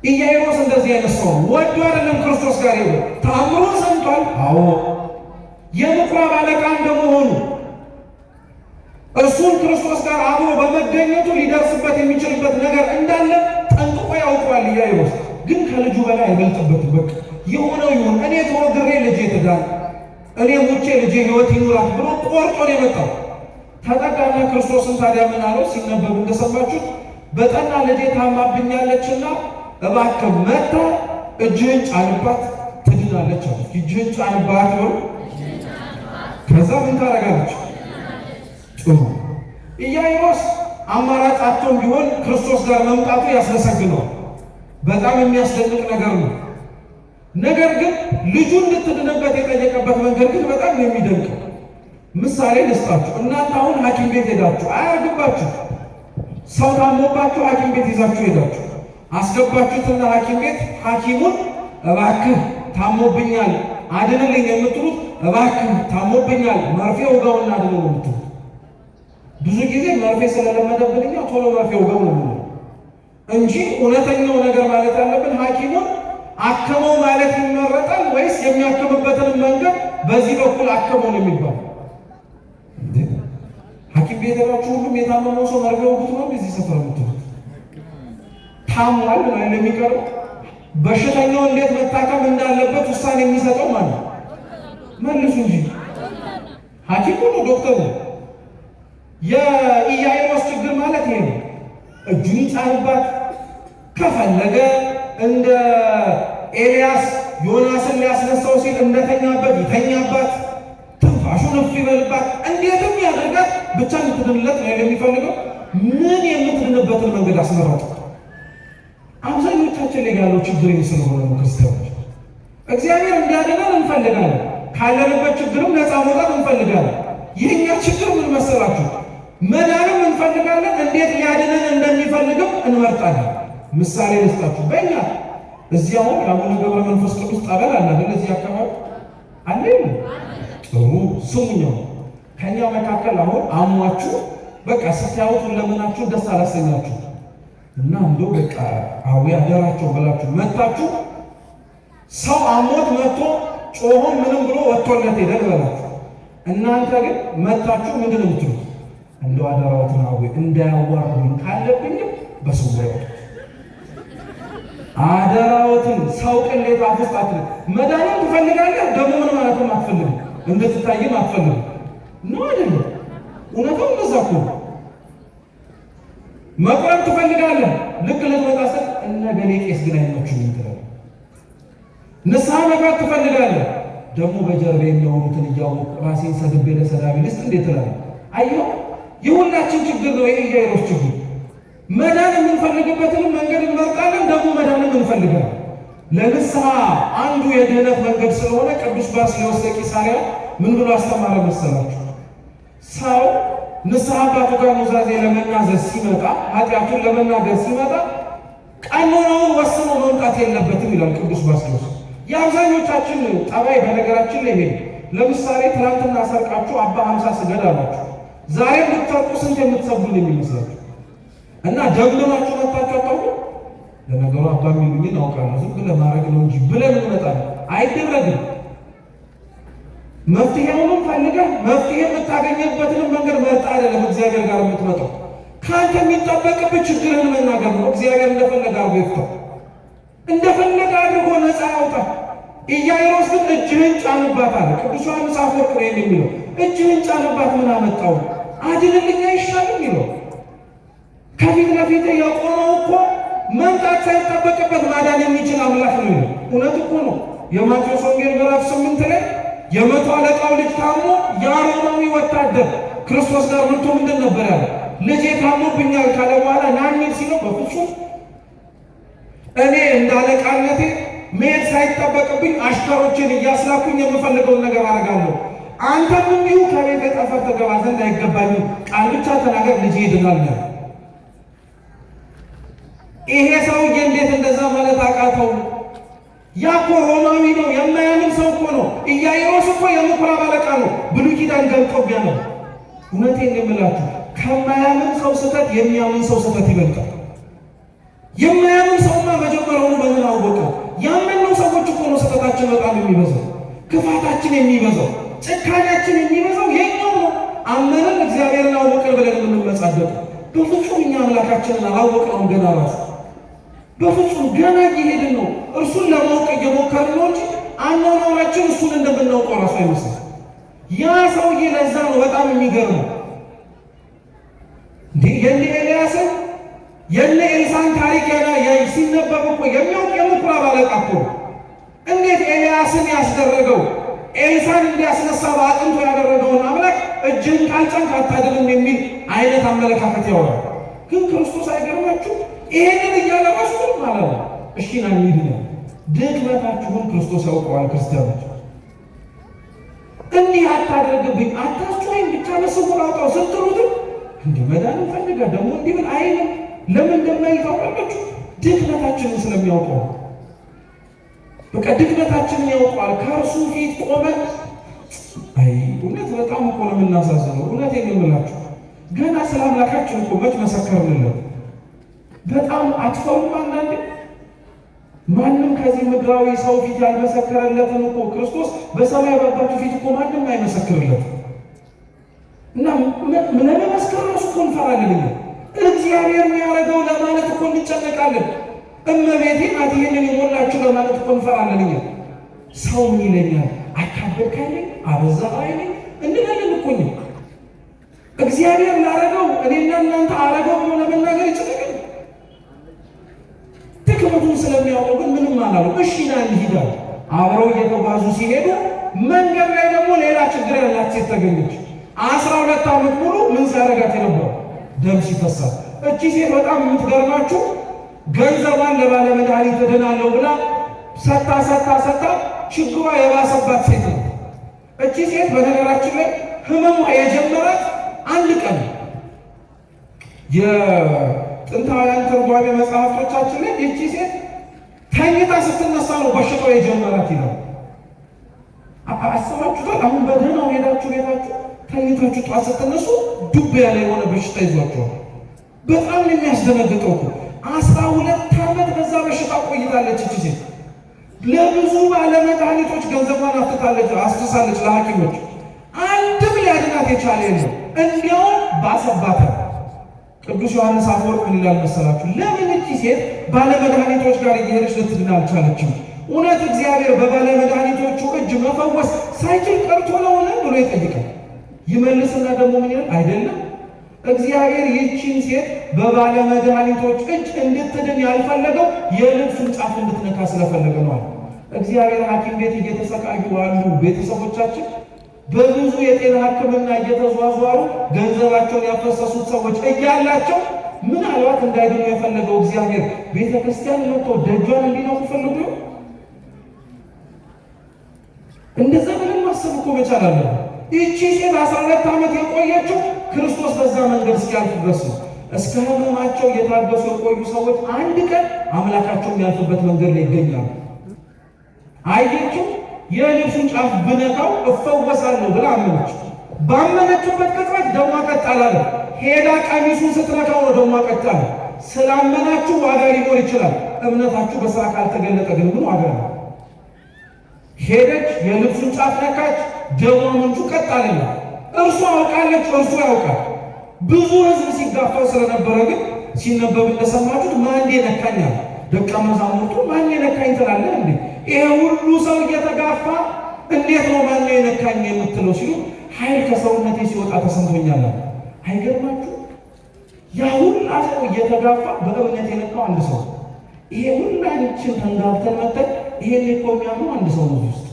ኢያኢሮስ እንደዚህ አይነት ሰው ወዶ አይደለም ክርስቶስ ጋር ሄዶ ተአምሩን ሰምቷል። አዎ የምኵራብ አለቃ እንደመሆኑ እሱን ክርስቶስ ጋር አብሮ በመገኘቱ ሊደርስበት የሚችልበት ነገር እንዳለ ጠንቅቆ ያውቀዋል። ኢያኢሮስ ግን ከልጁ በላይ አይበልጥበትም። በቃ የሆነው ይሁን፣ እኔ ተወግሬ ልጄ ትዳን፣ እኔ ሙቼ ልጄ ሕይወት ይኑራት ብሎ ቆርጦ ነው የመጣው። ተጠጋና ክርስቶስን ታዲያ ምን አለው? ሲነበቡ እንደሰማችሁት በጠና ልጄ ታማብኛለችና እባክህ መጥተህ እጅህን ጫንባት ትድናለች አለ። እጅህን ጫንባት ነው። ከዛ ምን ታደርጋለች? ጥሩ። ኢያኢሮስ አማራጭ አጥቶም ቢሆን ክርስቶስ ጋር መምጣቱ ያስመሰግነዋል። በጣም የሚያስደንቅ ነገር ነው። ነገር ግን ልጁ እንድትድንበት የጠየቀበት መንገድ ግን በጣም የሚደንቅ። ምሳሌ ልስጣችሁ። እናንተ አሁን ሐኪም ቤት ሄዳችሁ አያርግባችሁ፣ ሰው ታሞባችሁ ሐኪም ቤት ይዛችሁ ሄዳችሁ አስገባችሁትና ሐኪም ቤት ሐኪሙን እባክህ ታሞብኛል አድንልኝ የምትሉት እባክህ ታሞብኛል መርፌ ወጋውና አድነው የምትሉት። ብዙ ጊዜ መርፌ ስለለመደብንኛ ቶሎ መርፌ ወጋው ነው እንጂ እውነተኛው ነገር ማለት ያለብን ሐኪሙን አከመው ማለት ይመረጣል ወይስ የሚያከምበትን መንገድ በዚህ በኩል አከመው ነው የሚባል? ሐኪም ቤት ሄዳችሁ ሁሉም የታመመው ሰው መርፌ ወጉት ነው እዚህ ሰፈር የምትሉት? ታሟል ነው የሚቀረው። በሽተኛው እንዴት መታከም እንዳለበት ውሳኔ የሚሰጠው ማለት መልሱ እንጂ ሐኪሙ ነው ዶክተሩ። የኢያኢሮስ ችግር ማለት ይሄ ነው። እጁን ይጫንባት ከፈለገ እንደ ኤልያስ ዮናስን ሊያስነሳው ሲል እንደተኛበት ይተኛባት፣ ትንፋሹን እፍ ይበልባት፣ እንዴትም ያደርጋት ብቻ እንድትድንለት ነው የሚፈልገው። ምን የምትድንበትን መንገድ አስመረጠ። አብዛኞቻችን ላይ ያለው ችግር ስለሆነ ነው። ክርስቲያኖች እግዚአብሔር እንዲያድነን እንፈልጋለን። ካለንበት ችግርም ነፃ መውጣት እንፈልጋለን። ይህኛ ችግር ምን መሰላችሁ? መዳንም እንፈልጋለን። እንዴት ሊያድነን እንደሚፈልግም እንመርጣለን። ምሳሌ ልስጣችሁ። በእኛ እዚህ አሁን የአቡነ ገብረ መንፈስ ቅዱስ ጠበል አለ አይደል? እዚህ አካባቢ አለ። ጥሩ ስሙኛው። ከኛ መካከል አሁን አሟችሁ በቃ ስታዩት ለምናችሁ ደስ አላሰኛችሁ እና እንደው በቃ አዊ አደራቸው ብላችሁ መጣችሁ። ሰው አሞት መጥቶ ጮሆ ምንም ብሎ ወጥቶለት ሄደል በላችሁ። እናንተ ግን መጣችሁ ምንድን ነው የምትሉት? እንደው አደራዎትን አዊ እንዳያዋሩኝ ካለብኝ በስውር ያወጡት አደራዎትን። ሰው ቅሌት አፍስጥ አትልም። መዳንም ትፈልጋለህ ደግሞ ምን ማለትም አትፈልግም፣ እንድትታይም አትፈልግም ነው አይደለም? እውነቱም እንደዛ እኮ ነው። መቁረብ ትፈልጋለህ። ልክ ልትመጣ ስትል እነ ገሌ ቄስ ግን አይመቹኝም ትላለህ። ንስሐ መግባት ትፈልጋለህ። ደግሞ በጀርባ የሚሆኑትን እያወቅ ራሴን ሰድቤ ለሰዳቢ ልስጥ እንዴት ትላለህ? አየሁ፣ የሁላችን ችግር ነው የኢያኢሮስ ችግር። መዳን የምንፈልግበትን መንገድ እንመርጣለን፣ ደግሞ መዳንም እንፈልጋለን። ለንስሐ አንዱ የድህነት መንገድ ስለሆነ ቅዱስ ባስልዮስ ዘቂሳርያ ምን ብሎ አስተማረ መሰላችሁ? ሰው ንስሐ አባቱ ጋር ኑዛዜ ለመናዘዝ ሲመጣ፣ ኃጢአቱን ለመናገር ሲመጣ ቀኖናውን ወስኖ መምጣት የለበትም ይላል ቅዱስ ባስልዮስ። የአብዛኞቻችን ጠባይ በነገራችን ላይ ይሄ። ለምሳሌ ትናንትና ሰርቃችሁ አባ 50 ስገድ አላችሁ። ዛሬ ብትሰርቁ ስንት የምትሰግዱን የሚመስላችሁ? እና ደግመናችሁ መጣችሁ አታውቁ። ለነገሩ አባ የሚሉኝን አውቃለሁ ዝም ብለህ ማድረግ ነው እንጂ ብለን እንመጣለን። አይደረግም። መፍትሄውንም ፈልገህ መፍትሄ የምታገኝበትን መንገድ መርጣ አይደለም እግዚአብሔር ጋር የምትመጣው። ከአንተ የሚጠበቅብህ ችግርህን መናገር ነው። እግዚአብሔር እንደፈለገ አድርጎ ይፍታው፣ እንደፈለገ አድርጎ ነፃ ያውጣ። ኢያኢሮስ ግን እጅህን ጫንባት አለ ቅዱስ ዮሐንስ አፈወርቅ ነው የሚለው። እጅህን ጫንባት ምን አመጣው? አድንልኝ አይሻልም ይለው። ከፊት ለፊት የቆመው እኮ መምጣት ሳይጠበቅበት ማዳን የሚችል አምላክ ነው። እውነት እኮ ነው። የማቴዎስ ወንጌል ምዕራፍ 8 ላይ የመቶ አለቃው ልጅ ታሞ የሮማዊ ወታደር ክርስቶስ ጋር መጥቶ ምንድን ነበር ያለ? ልጄ ታሞብኛል ካለ በኋላ ና እንሂድ ሲለው በፍጹም እኔ እንደ አለቃነቴ መሄድ ሳይጠበቅብኝ አሽከሮችን እያስላኩኝ የምፈልገውን ነገር አደርጋለሁ። አንተም እንዲሁ ከቤተ ጠፈር ትገባ ዘንድ አይገባኝም፣ ቃል ብቻ ተናገር ልጄ ይድናል ነው። ይሄ ሰውዬ እንዴት እንደዛ ማለት አቃተው? ያ እኮ ሮማዊ ነው፣ የማያምን ሰው እኮ ነው። ኢያኢሮስ እኮ የምኩራብ አለቃ ነው። ብሉይ ኪዳን ገልጦብያ ነው። እውነቴን የምላችሁ ከማያምን ሰው ስህተት የሚያምን ሰው ስህተት ይበልጣል። የማያምን ሰውማ መጀመሪያውኑ በምን አወቀው? ያመንነው ሰዎች እኮ ነው ስህተታችን በጣም የሚበዛው፣ ክፋታችን የሚበዛው፣ ጭካኔያችን የሚበዛው የኛው ነው። አመንን እግዚአብሔርን አወቅን ብለን የምንመጻደቅ በፍጹም እኛ አምላካችንን አላወቅነውም ገና ራሱ በፍጹም ገና እየሄድን ነው። እርሱን ለማወቅ እየሞከርን ነው እንጂ አኗኗራችን እሱን እንደምናውቀው ራሱ አይመስልም። ያ ሰውዬ ለዛ ነው በጣም የሚገርመው። እንዴ የነ ኤልያስን የነ ኤልሳን ታሪክ ሲነበብ እኮ የሚያውቅ የምኩራብ አለቃ እኮ እንዴት ኤልያስን ያስደረገው ኤልሳን እንዲያስነሳ በአጥንቱ ያደረገውን አምላክ እጅህን ካልጫንክ አታድንም የሚል አይነት አመለካከት ያወራል። ግን ክርስቶስ አይገርማችሁ? ይሄንን እያለ ራሱ ማለት ነው። እሺ ና እንሂድ ነው። ድክመታችሁን ክርስቶስ ያውቀዋል። ክርስቲያኖች እንዲህ አታደርግብኝ አታስጮኸኝ ብቻ በስውር አውጣው ስትሉትም እንዲህ መዳን ፈልጋ ደግሞ እንዲህ ብል አይልም። ለምን እንደማይል ታውቃላችሁ? ድክመታችንን ስለሚያውቀው። በቃ ድክመታችንን ያውቀዋል። ከእርሱ ፊት ቆመን አይ እውነት በጣም እኮ ነው የምናሳዝነው። እውነቴን ነው የምላችሁ። ገና ስለ አምላካችን እኮ መች መሰከርንለት? በጣም አትፈሩም? አንዳንዴ ማንም ከዚህ ምድራዊ ሰው ፊት ያልመሰከረለትን እኮ ክርስቶስ በሰማይ በአባቱ ፊት እኮ ማንም አይመሰክርለትም። እና ለመመስከር ራሱ እኮ እንፈራለን። እግዚአብሔር የሚያደርገው ለማለት እኮ እንጨነቃለን። እመቤቴ ናት ይህንን የሞላችሁ ለማለት እኮ እንፈራለን። ሰው ምን ይለኛል? አካበድካለኝ፣ አበዛኸኝ እንላለን እኮ። እግዚአብሔር ላረገው እኔና እናንተ አረገው ብሎ ለመናገር ይችላል። ድክመቱን ስለሚያውቀው ግን ምንም አላሉ። እሺ ና እንሂድ አሉ። አብረው እየተጓዙ ሲሄዱ መንገድ ላይ ደግሞ ሌላ ችግር ያላት ሴት ተገኘች። 12 ዓመት ሙሉ ምን ሲያደርጋት የነበረው ደም ሲፈሳት። እቺ ሴት በጣም የምትገርማችሁ ገንዘቧን ለባለ መድኃኒት እድናለሁ ብላ ሰታ ችግሯ የባሰባት ሴት ነው። እቺ ሴት በነገራችን ላይ ህመሟ የጀመራት አንድ ቀን የጥንታውያን ትርጓሜ መጽሐፍቶቻችን ላይ እቺ ሴት ተኝታ ስትነሳ ነው በሽታው የጀመራት ይላል። አስባችሁታል? አሁን በደህናው ሄዳችሁ ቤታችሁ ተኝታችሁ ጧት ስትነሱ ዱብ ያለ የሆነ በሽታ ይዟቸዋል። በጣም የሚያስደነግጠው እኮ 12 ዓመት በዛ በሽታ ቆይታለች እቺ ሴት። ለብዙ ባለመድኃኒቶች ገንዘቧን አፍስሳለች ለሐኪሞች። አንድም ሊያድናት የቻለ የለም። እንዲያውም ባሰባታል። ቅዱስ ዮሐንስ አፈወርቅ ምን ይላል መሰላችሁ? ለምን እቺ ሴት ባለመድኃኒቶች ጋር እየሄደች ልትድን አልቻለችም? እውነት እግዚአብሔር በባለመድኃኒቶቹ እጅ መፈወስ ሳይችል ቀርቶ ነውን ብሎ ይጠይቃል። ይመልስና ደግሞ ምን ይላል? አይደለም፣ እግዚአብሔር ይህችን ሴት በባለመድኃኒቶች እጅ እንድትድን ያልፈለገው የልብሱን ጫፍ እንድትነካ ስለፈለገ ነው። እግዚአብሔር ሐኪም ቤት እየተሰቃዩ ያሉ ቤተሰቦቻችን በብዙ የጤና ሕክምና እየተዟዟሩ ገንዘባቸውን ያፈሰሱት ሰዎች እያላቸው ምናልባት እንዳይድኑ የፈለገው እግዚአብሔር ቤተ ክርስቲያን መጥቶ ደጇን እንዲነኩ ፈልጉ? እንደዛ ብለን ማሰብ እኮ መቻል አለ። ይቺ ሴት 12 ዓመት የቆየችው ክርስቶስ በዛ መንገድ እስኪያልፍ ድረስ ነው። እስከ ህመማቸው እየታገሱ የቆዩ ሰዎች አንድ ቀን አምላካቸው የሚያልፍበት መንገድ ላይ ይገኛሉ። አየችው፣ የልብሱን ጫፍ ብነካው እፈወሳለሁ ብላ አመነች። ባመነችበት ቅጽበት ደሟ ቀጥ አላለ። ሄዳ ቀሚሱን ስትነካው ነው ደሟ ቀጥ አለ። ስላመናችሁ ዋጋ ሊኖር ይችላል። እምነታችሁ በስራ ካልተገለጠ ግን ምን ዋጋ ነው? ሄደች፣ የልብሱን ጫፍ ነካች፣ ደሟ ምንጩ ቀጥ አለና እርሱ አውቃለች፣ እርሱ ያውቃል። ብዙ ህዝብ ሲጋፋው ስለነበረ ግን ሲነበብ እንደሰማችሁት ማን ነካኛል? ደቀ መዛሙርቱ ማን ነካኝ ትላለህ እንዴ? ይሄ ሁሉ ሰው እየተጋፋ እንዴት ነው ማን የነካኝ የምትለው ሲሉ ኃይል ከሰውነቴ ሲወጣ ተሰምቶኛል። አይገርማችሁ? ያ ሁላ ሰው እየተጋፋ በእምነት የነካው አንድ ሰው። ይሄ ሁላችን ተንጋፍተን መጠን ይሄን እኮ የሚያምኑ አንድ ሰው ነው ውስጥ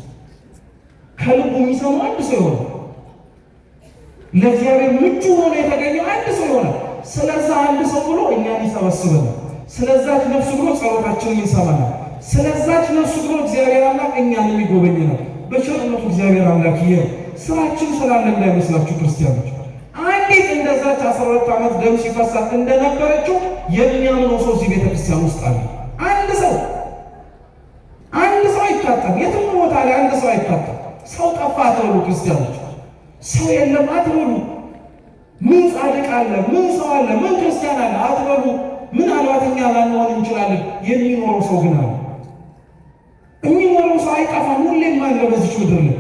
ከልቡ የሚሰሙ አንድ ሰው ይሆናል። ለእግዚአብሔር ምቹ ሆኖ የተገኘው አንድ ሰው ይሆናል። ስለዛ አንድ ሰው ብሎ እኛን ይሰበስበናል። ስለዛች ነፍስ ብሎ ጸሎታችንን ይሰማናል። ስለዛች ነፍስ ብሎ እግዚአብሔር አምላክ እኛን ይጎበኘናል። በቸርነቱ እግዚአብሔር አምላክ ይሄ ስራችን ስላለ እንዳይመስላችሁ ክርስቲያኖች። አንዲት እንደዛች 12 ዓመት ደም ሲፈሳት እንደነበረችው የሚያምነው ሰው እዚህ ቤተክርስቲያን ውስጥ አለ። አንድ ሰው አይታጣም። የትም ቦታ ላይ አንድ ሰው አይታጣም። ሰው ጠፋ አትበሉ ክርስቲያኖች። ሰው የለም አትበሉ። ምን ጻድቅ አለ፣ ምን ሰው አለ፣ ምን ክርስቲያን አለ አትበሉ። ምናልባት እኛ ላንሆን እንችላለን። የሚኖረው ሰው ግን አለ። የሚኖረው ሰው አይጠፋም፣ ሁሌም አለ በዚች ምድር ላይ።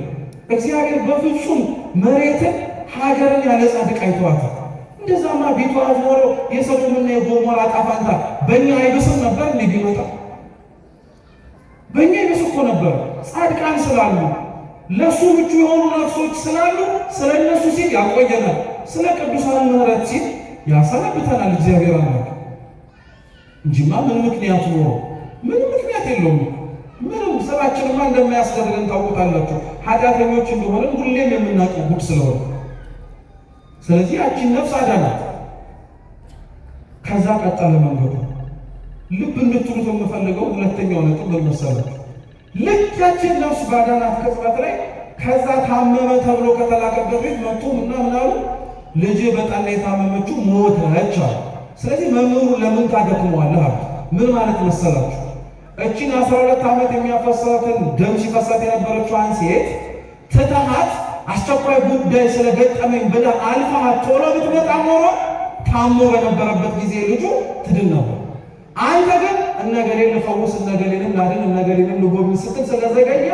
እግዚአብሔር በፍጹም መሬትን ሀገርን ያለ ጻድቅ አይተዋታል። እንደዛማ ቢተዋት ኖሮ የሰዶምና የጎሞራ ዕጣ ፈንታ በእኛ አይብስም ነበር? እንዴ ቢመጣ በእኛ ይብስ እኮ ነበር። ጻድቃን ስላሉ ለሱ ምቹ የሆኑ ነፍሶች ስላሉ ስለ እነሱ ሲል ያቆየናል። ስለ ቅዱሳን ምሕረት ሲል ያሰናብተናል እግዚአብሔር አምላክ እንጂማ ምን ምክንያት ኖሮ? ምን ምክንያት የለውም። ምንም ስራችንማ እንደማያስደርገን ታውቁታላችሁ። ኃጢአተኞች እንደሆነ ሁሌም የምናውቀው ጉድ ስለሆነ፣ ስለዚህ ያቺን ነፍስ አዳናት። ከዛ ቀጠለ መንገዱ። ልብ እንድትሉት የምፈልገው ሁለተኛው ነጥብ ምን መሰላችሁ? ልክ ያቺን ነፍስ ባዳናት ቅጽበት ላይ ከዛ ታመመ ተብሎ ከተላከበት ቤት መጥቶ ምናሉ ልጅ በጠና የታመመችው ሞተች አሉ። ስለዚህ መምህሩ ለምን ታደክመዋለህ አሉ። ምን ማለት መሰላችሁ? እቺን 12 ዓመት የሚያፈሳትን ደም ሲፈሳት የነበረችዋን ሴት ትተሃት አስቸኳይ ጉዳይ ስለገጠመኝ ብለህ አልፈሃት ቶሎ ብትመጣ ኖሮ ታሞ በነበረበት ጊዜ ልጁ ትድን ነበር። አንተ ግን እነገሌን ልፈውስ፣ እነገሌንም ላድን፣ እነገሌንም ልጎብኝ ስትል ስለዘገየ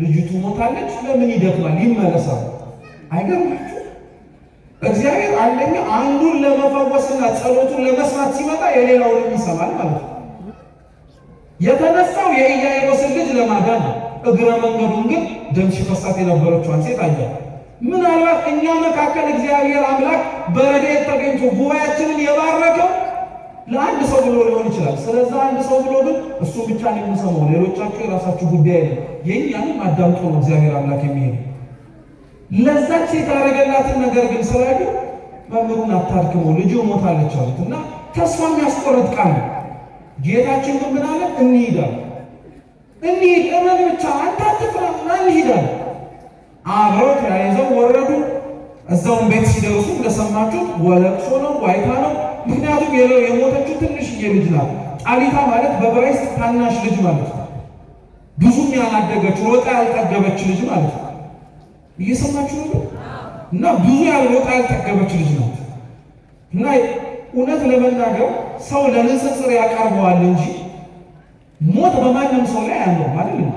ልጅቱ ሞታለች። ለምን ይደክማል? ይመለሳል። አይገርማችሁ? እግዚአብሔር አንደኛ አንዱን ለመፈወስና ጸሎቱን ለመስማት ሲመጣ የሌላውንም ይሰማል ማለት ነው። የተነሳው የኢያኢሮስን ልጅ ለማዳን ነው። እግረ መንገዱን ግን ደም ሲፈሳት የነበረችዋን ሴት አየ። ምናልባት እኛ መካከል እግዚአብሔር አምላክ በረድኤት ተገኝቶ ጉባኤያችንን የባረከው ለአንድ ሰው ብሎ ሊሆን ይችላል። ስለዚህ አንድ ሰው ብሎ ግን እሱ ብቻ ነው የሚሰማው። ሌሎቻችሁ የራሳችሁ ጉዳይ ነው። የእኛንም አዳምጦ ነው እግዚአብሔር አምላክ የሚሄድ። ለዛች ሴት ያደረገላትን ነገር ግን ስላዩ መምህሩን አታድክመው ልጅ ሞታለች አሉት እና ተስፋ የሚያስቆርጥ ቃል ነው። ጌታችን ግን ምን አለ? እንሂዳለን። እንሂድ፣ እመን ብቻ አንተ አትፍራ፣ እንሂዳለን። አብረው ተያይዘው ወረዱ። እዛውን ቤት ሲደርሱ እንደሰማችሁት ወለቅሶ ነው፣ ዋይታ ነው። ምክንያቱም የሞተችው ትንሽዬ ልጅ ናት። ጣሊታ ማለት በዕብራይስጥ ታናሽ ልጅ ማለት ነው። ብዙም ያላደገች ሮጣ ያልጠገበች ልጅ ማለት ነው። እየሰማችሁ ነው? እና ብዙ ያልሮጣ ያልጠገበች ልጅ ናት። እና እውነት ለመናገር ሰው ለንጽጽር ያቀርበዋል እንጂ ሞት በማንም ሰው ላይ ያለው ማለት ነው።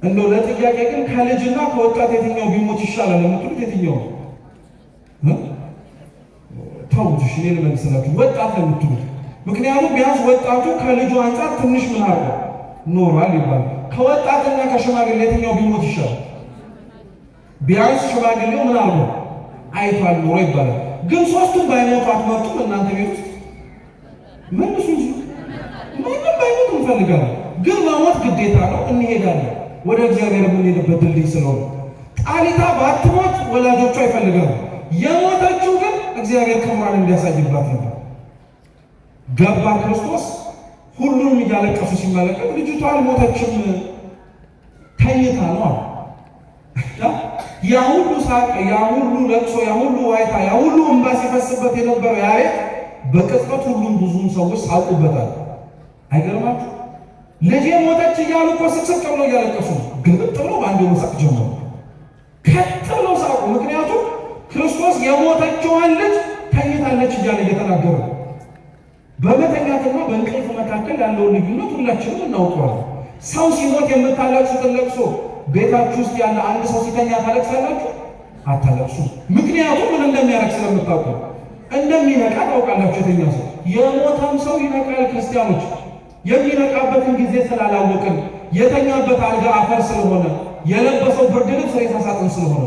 እንደው ለጥያቄ ግን ከልጅና ከወጣት የትኛው ቢሞት ይሻላል የምትሉት የትኛው? ተውት እሺ፣ እኔ ልመልስላችሁ። ወጣት ነው የምትሉት። ምክንያቱም ቢያንስ ወጣቱ ከልጁ አንጻር ትንሽ ምን አለ ኖሯል ይባላል። ከወጣትና ከሽማግሌ የትኛው ቢሞት ይሻላል? ቢያንስ ሽማግሌው ምን አለ አይቷል ኖሮ ይባላል። ግን ሶስቱም ባይሞቱ አትመርጡም እናንተ ቤት ውስጥ? መልሱ እንጂ ምንም ባይሞቱ እንፈልጋለን። ግን መሞት ግዴታ ነው። እንሄዳለን ወደ እግዚአብሔር የምንሄድበት ድልድይ ስለሆነ። ጣሊታ ባትሞት ወላጆቿ ይፈልጋሉ። የሞተችው ግን እግዚአብሔር ክብሯን እንዲያሳይባት ነበር። ገባ ክርስቶስ። ሁሉንም እያለቀሱ ሲመለከት ልጅቷ አልሞተችም ተኝታ ነው አለ። ያ ሁሉ ሳቅ፣ ያ ሁሉ ለቅሶ፣ ያ ሁሉ ዋይታ፣ ያ ሁሉ እንባ ሲፈስበት የነበረው ያ ቤት በቅጽበት ሁሉም ብዙም ሰዎች ሳቁበታል። አይገርማችሁ? ልጄ ሞተች እያሉ እኮ ስቅስቅ ብለው እያለቀሱ ግልብጥ ብለው በአንድ መሳቅ ጀመሩ። ከት ብለው ሳቁ። ምክንያቱም ክርስቶስ የሞተችዋን ልጅ ተኝታለች እያለ እየተናገረ ነው። በመተኛትና በእንቅልፍ መካከል ያለውን ልዩነት ሁላችንም እናውቀዋለን። ሰው ሲሞት የምታለቅሱትን ለቅሶ ቤታችሁ ውስጥ ያለ አንድ ሰው ሲተኛ ታለቅሳላችሁ? አታለቅሱ። ምክንያቱም ምን እንደሚያረግ ስለምታውቁ። እንደሚነቃ ታውቃላችሁ። የተኛ ሰው የሞተም ሰው ይነቃል። ክርስቲያኖች የሚነቃበትን ጊዜ ስላላወቅን፣ የተኛበት አልጋ አፈር ስለሆነ፣ የለበሰው ብርድ ልብስ ሬሳ ሳጥን ስለሆነ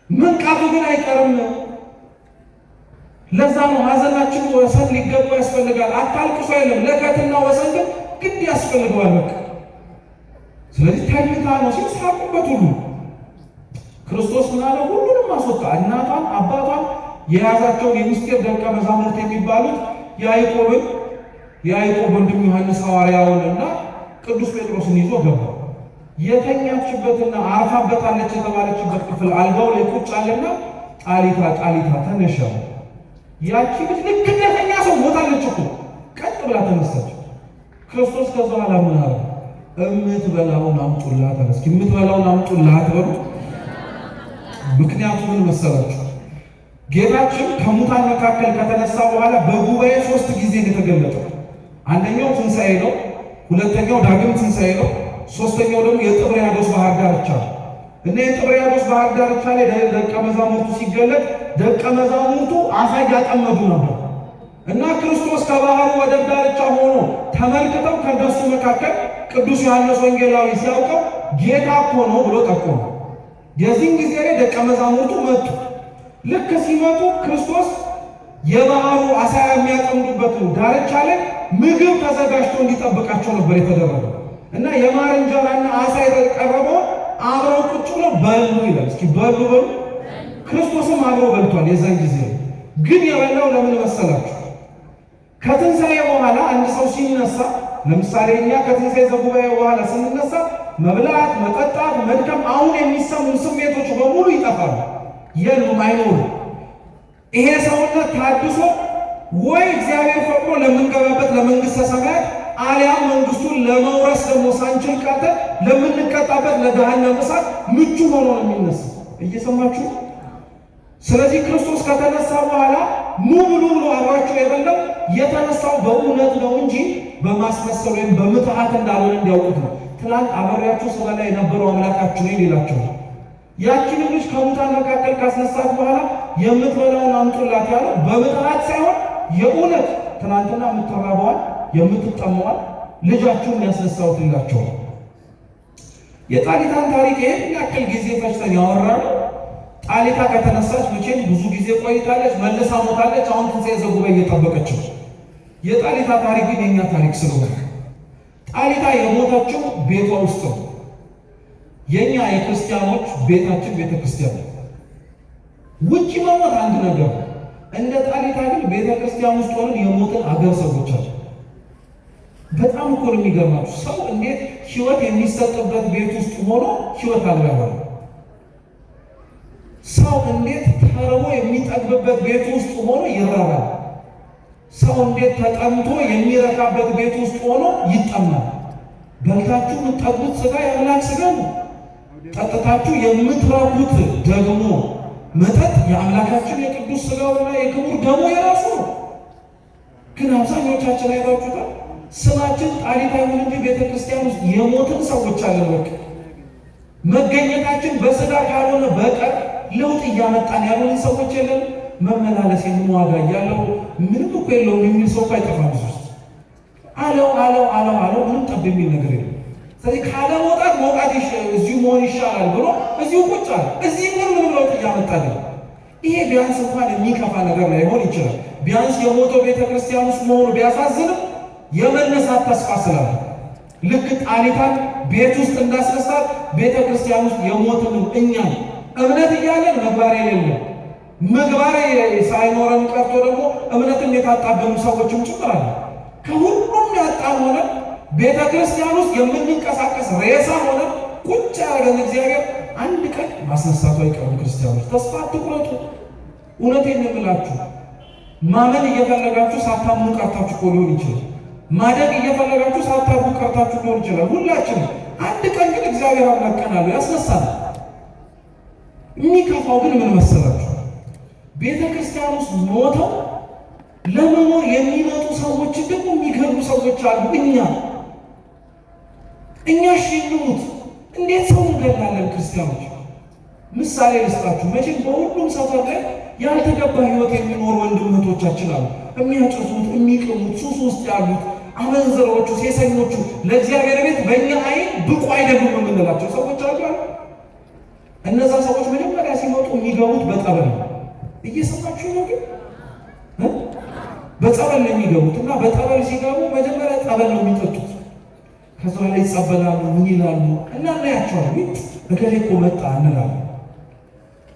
መንቃቱ ግን አይቀርም። ለዛ ነው ሐዘናችን ወሰን ሊገባው ያስፈልጋል። አታልቅሱ አይልም። ለከትና ወሰን ግን ግድ ያስፈልገዋል። በቃ ስለዚህ ተኝታ ነው ሲል ሳቁበት ሁሉ። ክርስቶስ ምን አለ? ሁሉንም አስወጣ። እናቷን፣ አባቷን፣ የያዛቸውን የምስጢር ደቀ መዛሙርት የሚባሉት የያዕቆብ ወንድም ዮሐንስ ሐዋርያውንና ቅዱስ ጴጥሮስን ይዞ ገባ። የተኛችበትና አርፋበታለች የተባለችበት ክፍል አልጋው ላይ ቁጭ አለና ጣሊታ ጣሊታ ተነሻ። ያቺ ልጅ ልክ እንደተኛ ሰው ሞታለች እኮ። ቀጥ ብላ ተነሳች። ክርስቶስ ከዛ በኋላ ምን አለ? እምትበላውን አምጡላት አለ። እስኪ እምትበላውን አምጡላት በሉ። ምክንያቱም ምን መሰላችሁ? ጌታችን ከሙታን መካከል ከተነሳ በኋላ በጉባኤ 3 ጊዜ የተገለጠው። አንደኛው ትንሣኤ ነው፣ ሁለተኛው ዳግም ትንሣኤ ነው፣ ሶስተኛው ደግሞ የጥብርያዶስ ባህር ዳርቻ ነው። እና የጥብርያዶስ ባህር ዳርቻ ላይ ደቀ መዛሙርቱ ሲገለጥ ደቀ መዛሙርቱ አሳ እያጠመዱ ነበር እና ክርስቶስ ከባህሩ ወደብ ዳርቻ ሆኖ ተመልክተው ከነሱ መካከል ቅዱስ ዮሐንስ ወንጌላዊ ሲያውቀው ጌታ እኮ ነው ብሎ ጠቆመ። የዚህን ጊዜ ላይ ደቀ መዛሙርቱ መጡ። ልክ ሲመጡ ክርስቶስ የባህሩ አሳ የሚያጠምዱበት ዳርቻ ላይ ምግብ ተዘጋጅቶ እንዲጠብቃቸው ነበር የተደረገው እና የማር እንጀራና አሳ የተቀረበው አብረው ቁጭ ብለው በሉ ይላል። እስኪ በሉ በሉ። ክርስቶስም አብሮ በልቷል። የዛን ጊዜ ግን የበላው ለምን መሰላችሁ? ከትንሣኤ በኋላ አንድ ሰው ሲነሳ ለምሳሌ እኛ ከትንሣኤ ዘጉባኤ በኋላ ስንነሳ መብላት፣ መጠጣት፣ መድከም አሁን የሚሰሙ ስሜቶች በሙሉ ይጠፋሉ፣ የሉም፣ አይኖሩም። ይሄ ሰውነት ታድሶ ወይ እግዚአብሔር ፈቅዶ ለምንገባበት ለመንግሥተ ሰማያት አሊያም መንግስቱን ለመውረስ ደግሞ ሳንችል ቀርተን ለምንቀጣበት ለገሃነመ እሳት ምቹ ሆኖ ነው የሚነሳው። እየሰማችሁ? ስለዚህ ክርስቶስ ከተነሳ በኋላ ኑ ብሉ ብሎ አብሯቸው የበላው የተነሳው በእውነት ነው እንጂ በማስመሰል ወይም በምትሃት እንዳልሆነ እንዲያውቁት ነው። ትናንት አብሬያችሁ ስበላ የነበረው አምላካችሁ ነው ይላቸው። ያቺን ልጅ ከሙታን መካከል ካስነሳት በኋላ የምትበላውን አምጡላት ያለው በምትሃት ሳይሆን የእውነት ትናንትና የምትራበዋል የምትጠማዋል ልጃችሁን ያስነሳሁት ይላቸው። የጣሊታን ታሪክ ይሄን ያክል ጊዜ ፈጅተን ያወራነው ጣሊታ ከተነሳች መቼም ብዙ ጊዜ ቆይታለች፣ መልሳ ሞታለች። አሁን ትንሣኤ ዘጉባኤ እየጠበቀችው። የጣሊታ ታሪክ ግን የኛ ታሪክ ስለሆነ ጣሊታ የሞተችው ቤቷ ውስጥ ነው። የኛ የክርስቲያኖች ቤታችን ቤተ ክርስቲያን ነው። ውጪ መሞት አንድ ነገር ነው። እንደ ጣሊታ ግን ቤተ ክርስቲያን ውስጥ ሆነን የሞትን አገር ሰዎች አሉ። በጣም እኮ ነው የሚገርማችሁ። ሰው እንዴት ሕይወት የሚሰጥበት ቤት ውስጥ ሆኖ ሕይወት አልባ ይሆናል? ሰው እንዴት ተርቦ የሚጠግብበት ቤት ውስጥ ሆኖ ይራባል? ሰው እንዴት ተጠምቶ የሚረካበት ቤት ውስጥ ሆኖ ይጠማል? በልታችሁ የምትጠግቡት ሥጋ የአምላክ ሥጋ ነው። ጠጥታችሁ የምትረኩት ደግሞ መጠጥ የአምላካችን የቅዱስ ሥጋውና የክቡር ደሙ የራሱ ነው። ግን አብዛኞቻችን አይታችሁታል። ስማችን ጣሊታ ይሁን እንጂ ቤተ ክርስቲያን ውስጥ የሞትን ሰዎች አለን። በቃ መገኘታችን በሥጋ ካልሆነ በቀር ለውጥ እያመጣን ያሉን ሰዎች የለን። መመላለስ የምን ዋጋ እያለው ምንም እኮ የለውም የሚል ሰው አይጠፋም። ውስጥ አለው ምንም ጠብ የሚል ነገር የለም። ስለዚህ ካለ መውጣት እዚሁ መሆን ይሻላል ብሎ እዚሁ ቁጭ አለ። እዚህ ምንም ለውጥ እያመጣን ይሄ ቢያንስ እንኳን የሚከፋ ነገር ላይሆን ይችላል። ቢያንስ የሞተው ቤተ ክርስቲያን ውስጥ መሆኑ ቢያሳዝንም የመነሳት ተስፋ ስላለ ልክ ጣሊታን ቤት ውስጥ እንዳስነሳት ቤተ ክርስቲያን ውስጥ የሞትን እኛን እምነት እያለን ምግባር የሌለን ምግባር ሳይኖረን ቀርቶ ደግሞ እምነትን የታጣብን ሰዎችም ጭምር አለ። ከሁሉም ያጣን ሆነ ቤተ ክርስቲያን ውስጥ የምንንቀሳቀስ ሬሳ ሆነ ቁጭ ያደረገን እግዚአብሔር አንድ ቀን ማስነሳቱ አይቀርም። ክርስቲያኖች ተስፋ አትቁረጡ። እውነቴን ነው የምላችሁ። ማመን እየፈለጋችሁ ሳታምኑ ቀርታችሁ እኮ ሊሆን ይችላል። ማደግ እየፈለጋችሁ ሳታምኑ ቀርታችሁ ሊሆን ይችላል። ሁላችንም አንድ ቀን ግን እግዚአብሔር አምላክ ቀን አለው ያስነሳል። የሚከፋው ግን ምን መሰላችሁ? ቤተ ክርስቲያን ውስጥ ሞተው ለመኖር የሚመጡ ሰዎች ደግሞ የሚገርሙ ሰዎች አሉ። እኛ እንሙት እንዴት ሰው እንገላለን? ክርስቲያኖች ምሳሌ ልስጣችሁ። መቼም በሁሉም ሰፈር ላይ ያልተገባ ሕይወት የሚኖሩ ወንድም እህቶቻችን አሉ። የሚያጨሱት፣ የሚቅሙት፣ ሱስ ውስጥ ያሉት፣ አመንዝሮቹ፣ ሴሰኞቹ ለእግዚአብሔር ቤት በእኛ አይን ብቁ አይደሉም የምንላቸው ሰዎች አሉ። እነዛ ሰዎች መጀመሪያ ሲመጡ የሚገቡት በጸበል ነው። እየሰማችሁ ነው? ግን በጸበል ነው የሚገቡት እና በጸበል ሲገቡ መጀመሪያ ጸበል ነው የሚጠጡት። ከዛ ላይ ይጸበላሉ። ምን ይላሉ? እና እናያቸዋለን። እገሌ እኮ መጣ እንላለን